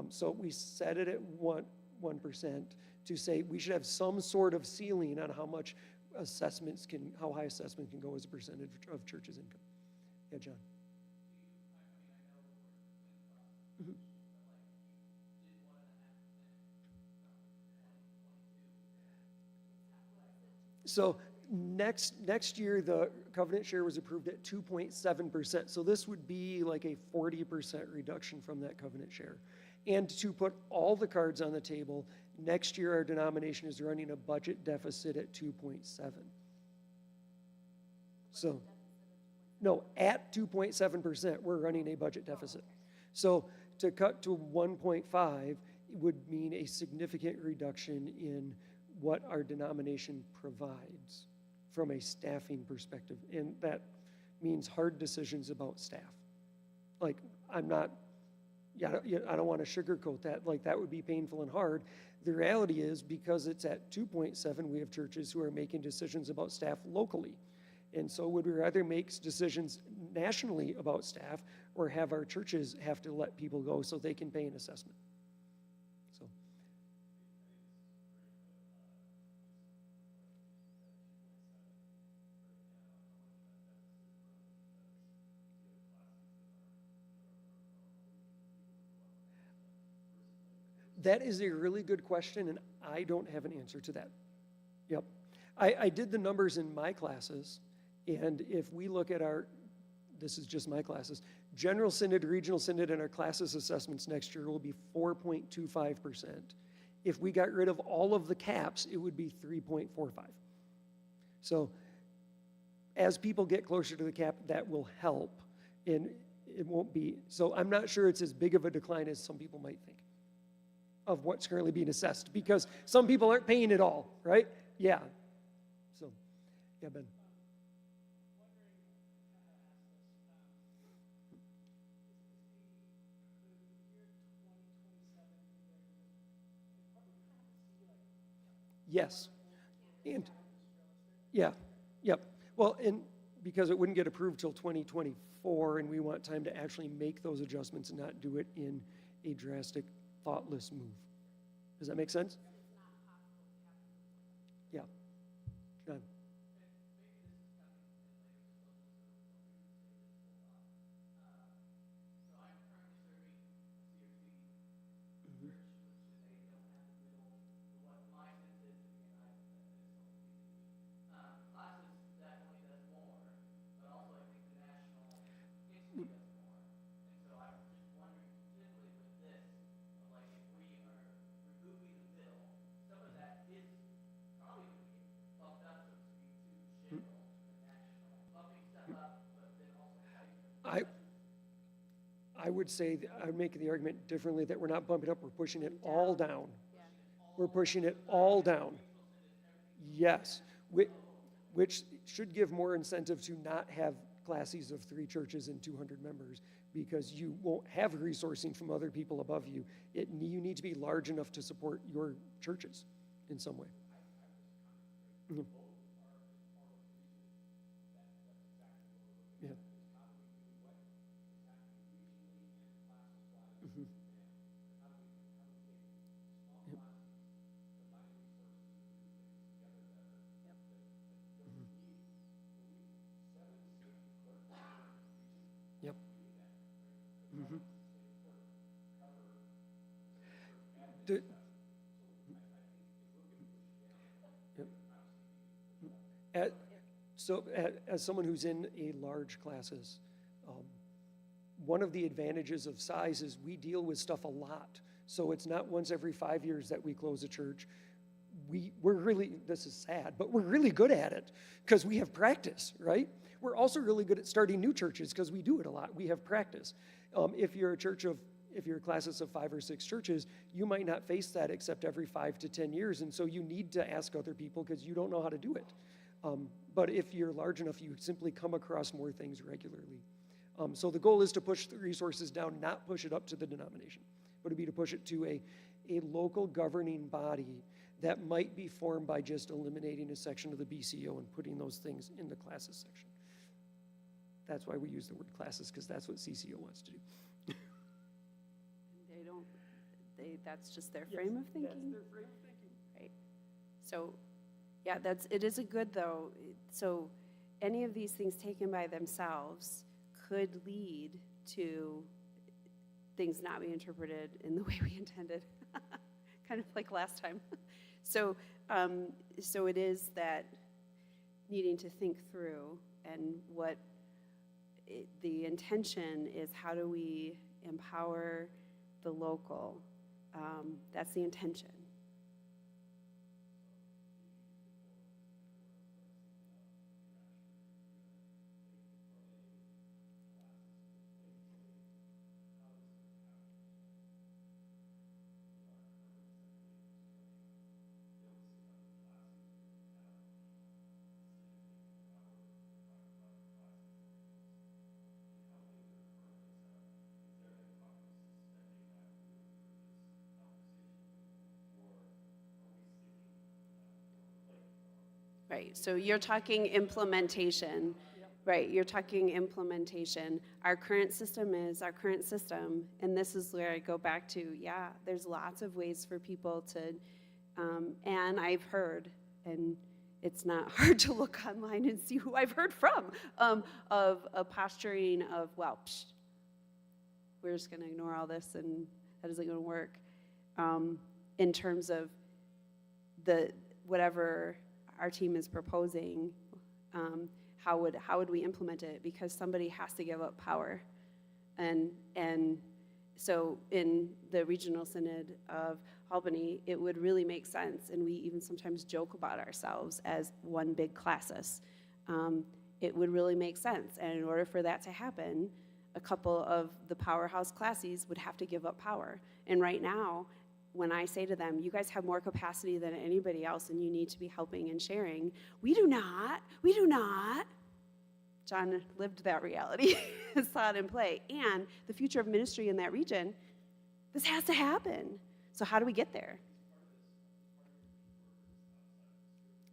So we set it at 1% to say we should have some sort of ceiling on how much how high assessment can go as a percentage of church's income. Yeah, John. Mm-hmm. So next year, the covenant share was approved at 2.7%. So this would be like a 40% reduction from that covenant share. And to put all the cards on the table, next year our denomination is running a budget deficit at 2.7. So, no, at 2.7%, we're running a budget deficit. So to cut to 1.5 would mean a significant reduction in what our denomination provides from a staffing perspective. And that means hard decisions about staff. Like, I don't want to sugarcoat that. Like, that would be painful and hard. The reality is, because it's at 2.7, we have churches who are making decisions about staff locally. And so would we rather make decisions nationally about staff or have our churches have to let people go so they can pay an assessment? So, that is a really good question, and I don't have an answer to that. Yep. I did the numbers in my classes, and if we look at this is just my classes, General Synod, Regional Synod, and our classes assessments next year will be 4.25%. If we got rid of all of the caps, it would be 3.45. So as people get closer to the cap, that will help, and it won't be, so I'm not sure it's as big of a decline as some people might think of what's currently being assessed, because some people aren't paying it all, right? Yeah. So, yeah, Ben. Yes. And, yeah, yep. Well, and because it wouldn't get approved till 2024, and we want time to actually make those adjustments and not do it in a drastic, thoughtless move. Does that make sense? Yeah. John. I would say, I would make the argument differently, that we're not bumping up, we're pushing it all down. We're pushing it all down. Yes, which should give more incentive to not have classes of 3 churches and 200 members, because you won't have resourcing from other people above you. You need to be large enough to support your churches in some way. Mhm. Yeah. Mhm. Yep. Yep. Mhm. The- Yep. As someone who's in a large classes, one of the advantages of size is we deal with stuff a lot. So it's not once every 5 years that we close a church. We're really, this is sad, but we're really good at it because we have practice, right? We're also really good at starting new churches because we do it a lot. We have practice. If you're a classes of 5 or 6 churches, you might not face that except every 5 to 10 years. And so you need to ask other people because you don't know how to do it. But if you're large enough, you simply come across more things regularly. So the goal is to push the resources down, not push it up to the denomination, but it'd be to push it to a local governing body that might be formed by just eliminating a section of the BCO and putting those things in the classes section. That's why we use the word classes, because that's what CCO wants to do. That's just their frame of thinking. That's their frame of thinking. Right. So, yeah, it is a good though. So any of these things taken by themselves could lead to things not being interpreted in the way we intended, kind of like last time. So it is that needing to think through, and the intention is, how do we empower the local? That's the intention. Right, so you're talking implementation, right, you're talking implementation. Our current system is our current system, and this is where I go back to, yeah, there's lots of ways for people to, and I've heard, and it's not hard to look online and see who I've heard from, of a posturing of, well, we're just gonna ignore all this and that isn't gonna work, in terms of whatever our team is proposing, how would we implement it? Because somebody has to give up power. And so in the Regional Synod of Albany, it would really make sense, and we even sometimes joke about ourselves as one big classis. It would really make sense, and in order for that to happen, a couple of the powerhouse classes would have to give up power. And right now, when I say to them, you guys have more capacity than anybody else and you need to be helping and sharing, we do not. John lived that reality, saw it in play. And the future of ministry in that region, this has to happen. So how do we get there?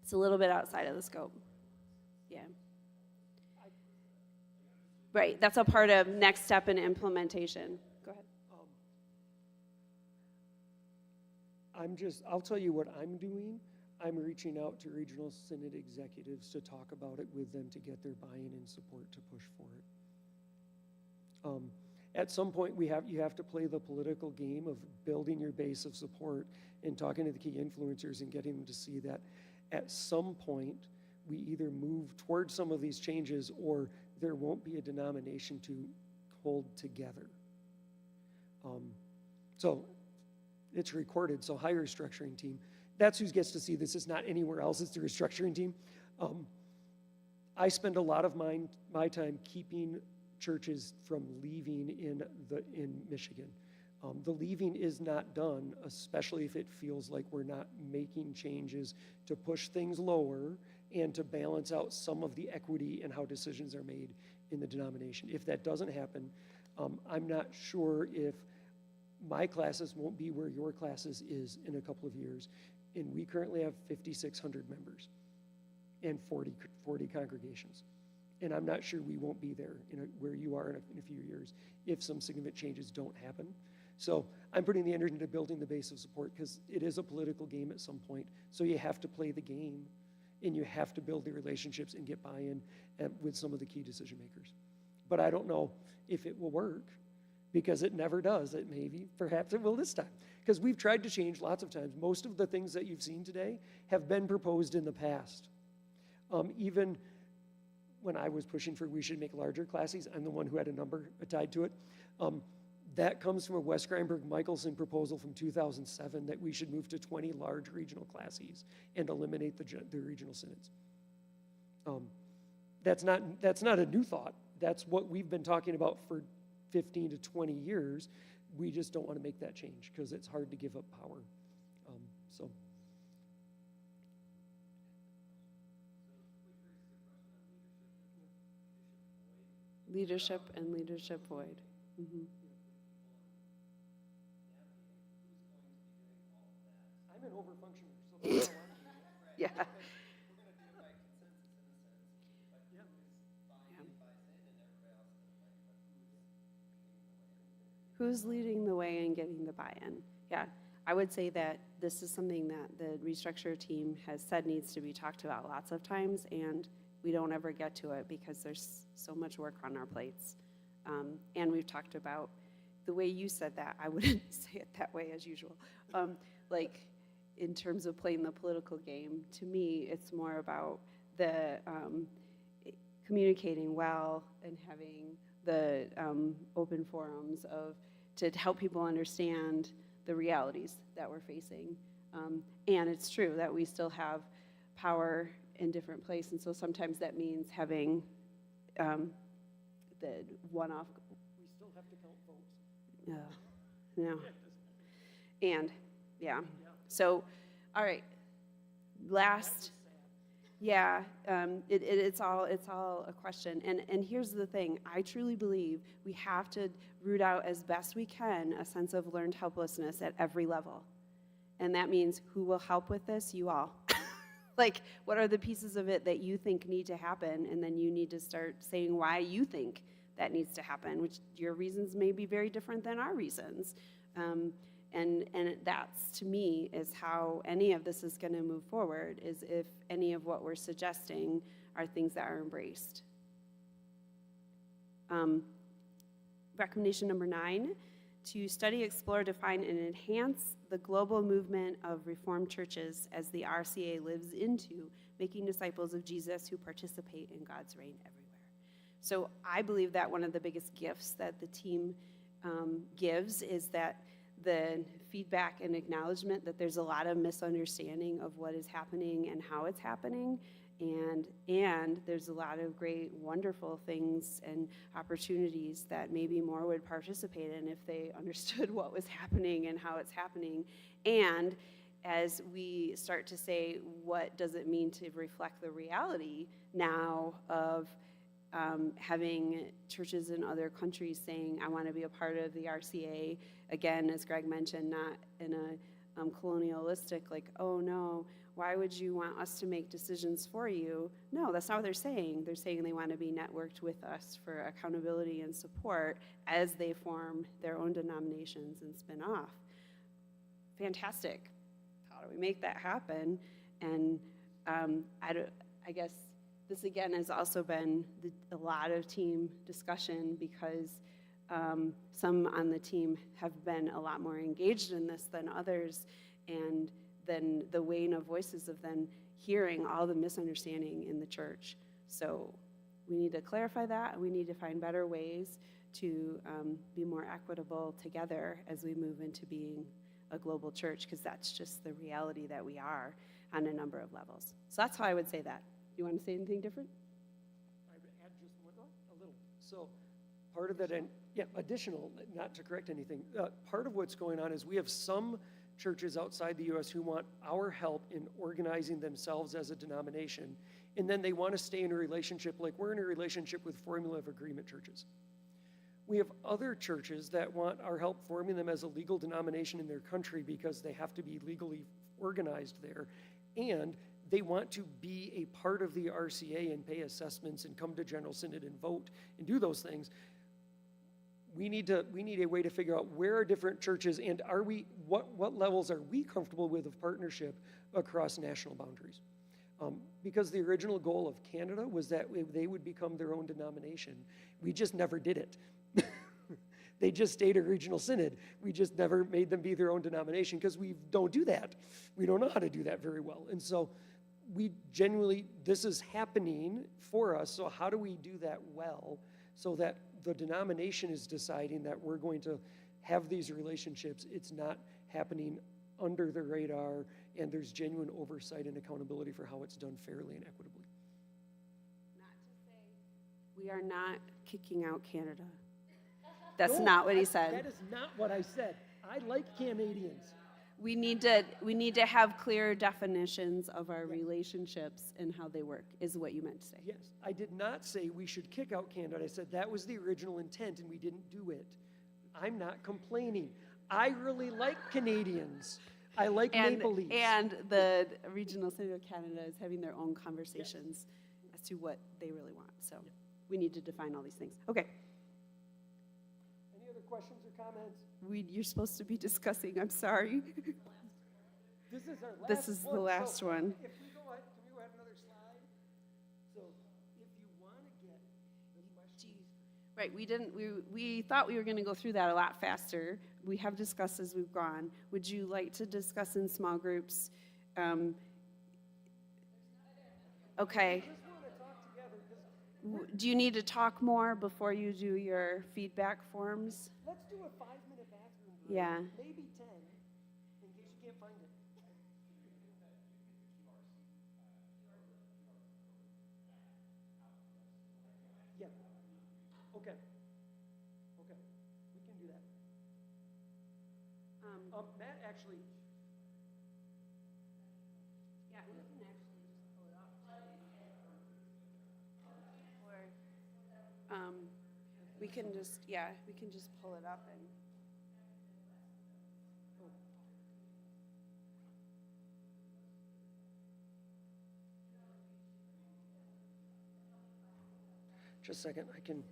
It's a little bit outside of the scope. Yeah. Right, that's a part of next step in implementation. Go ahead. I'll tell you what I'm doing. I'm reaching out to regional synod executives to talk about it with them to get their buy-in and support to push for it. At some point, you have to play the political game of building your base of support and talking to the key influencers and getting them to see that at some point, we either move towards some of these changes or there won't be a denomination to hold together. So it's recorded, so hire a restructuring team. That's who gets to see this. It's not anywhere else, it's the restructuring team. I spend a lot of my time keeping churches from leaving in Michigan. The leaving is not done, especially if it feels like we're not making changes to push things lower and to balance out some of the equity and how decisions are made in the denomination. If that doesn't happen, I'm not sure if my classes won't be where your classes is in a couple of years. And we currently have 5,600 members and 40 congregations. And I'm not sure we won't be there where you are in a few years if some significant changes don't happen. So I'm putting the energy into building the base of support because it is a political game at some point. So you have to play the game and you have to build the relationships and get buy-in with some of the key decision makers. But I don't know if it will work because it never does. It maybe, perhaps it will this time. Because we've tried to change lots of times. Most of the things that you've seen today have been proposed in the past. Even when I was pushing for we should make larger classes, I'm the one who had a number tied to it. That comes from a Wes Greinberg-Michelson proposal from 2007 that we should move to 20 large regional classes and eliminate the regional synods. That's not a new thought. That's what we've been talking about for 15 to 20 years. We just don't want to make that change because it's hard to give up power. Leadership and leadership void. Mm-hmm. I'm an overfunctioner, so Yeah. Who's leading the way and getting the buy-in? Yeah, I would say that this is something that the restructure team has said needs to be talked about lots of times, and we don't ever get to it because there's so much work on our plates. And we've talked about the way you said that. I wouldn't say it that way as usual. Like in terms of playing the political game, to me, it's more about the communicating well and having the open forums to help people understand the realities that we're facing. And it's true that we still have power in different places, and so sometimes that means having the one-off. we still have to count votes. No. And, yeah. So, all right, last. Yeah, it's all a question. And here's the thing. I truly believe we have to root out as best we can a sense of learned helplessness at every level. And that means who will help with this? You all. Like, what are the pieces of it that you think need to happen? And then you need to start saying why you think that needs to happen, which your reasons may be very different than our reasons. And that's, to me, is how any of this is going to move forward, is if any of what we're suggesting are things that are embraced. Recommendation number 9, to study, explore, define, and enhance the global movement of Reformed churches as the RCA lives into making disciples of Jesus who participate in God's reign everywhere. So I believe that one of the biggest gifts that the team gives is that the feedback and acknowledgement that there's a lot of misunderstanding of what is happening and how it's happening, and there's a lot of great, wonderful things and opportunities that maybe more would participate in if they understood what was happening and how it's happening. And as we start to say, what does it mean to reflect the reality now of having churches in other countries saying, I want to be a part of the RCA, again, as Greg mentioned, not in a colonialistic, like, oh no, why would you want us to make decisions for you? No, that's not what they're saying. They're saying they want to be networked with us for accountability and support as they form their own denominations and spin off. Fantastic. How do we make that happen? And I guess this, again, has also been a lot of team discussion because some on the team have been a lot more engaged in this than others, and then the weighing of voices of them hearing all the misunderstanding in the church. So we need to clarify that. We need to find better ways to be more equitable together as we move into being a global church, because that's just the reality that we are on a number of levels. So that's how I would say that. You want to say anything different? I would add just a little. So part of that, and yeah, additional, not to correct anything, part of what's going on is we have some churches outside the U.S. who want our help in organizing themselves as a denomination, and then they want to stay in a relationship like we're in a relationship with Formula of Agreement churches. We have other churches that want our help forming them as a legal denomination in their country because they have to be legally organized there, and they want to be a part of the RCA and pay assessments and come to General Synod and vote and do those things. We need a way to figure out where are different churches, and are we, what levels are we comfortable with of partnership across national boundaries? Because the original goal of Canada was that they would become their own denomination. We just never did it. They just stayed a regional synod. We just never made them be their own denomination because we don't do that. We don't know how to do that very well. And so we genuinely, this is happening for us, so how do we do that well so that the denomination is deciding that we're going to have these relationships, it's not happening under the radar, and there's genuine oversight and accountability for how it's done fairly and equitably. Not to say we are not kicking out Canada. That's No, not what he said. That is not what I said. I like Canadians. We need to have clear definitions of our relationships and how they work, is what you meant to say. Yes, I did not say we should kick out Canada. I said that was the original intent and we didn't do it. I'm not complaining. I really like Canadians. I like Maple Leafs. And the Regional Synod of Canada is having their own conversations as to what they really want. So we need to define all these things. Okay. Any other questions or comments? You're supposed to be discussing. I'm sorry. This is our last This is the last one. If we go ahead, can we go ahead another slide? So if you want to get the questions. Right, we thought we were going to go through that a lot faster. We have discussed as we've gone. Would you like to discuss in small groups? Okay. We just want to talk together because Do you need to talk more before you do your feedback forms? let's do a 5-minute bathroom break. Yeah. Maybe 10, in case you can't find it. Yeah. Okay. Okay. We can do that. Matt actually. Yeah, we can actually just pull it up. Or, we can just pull it up and. Just a second, I can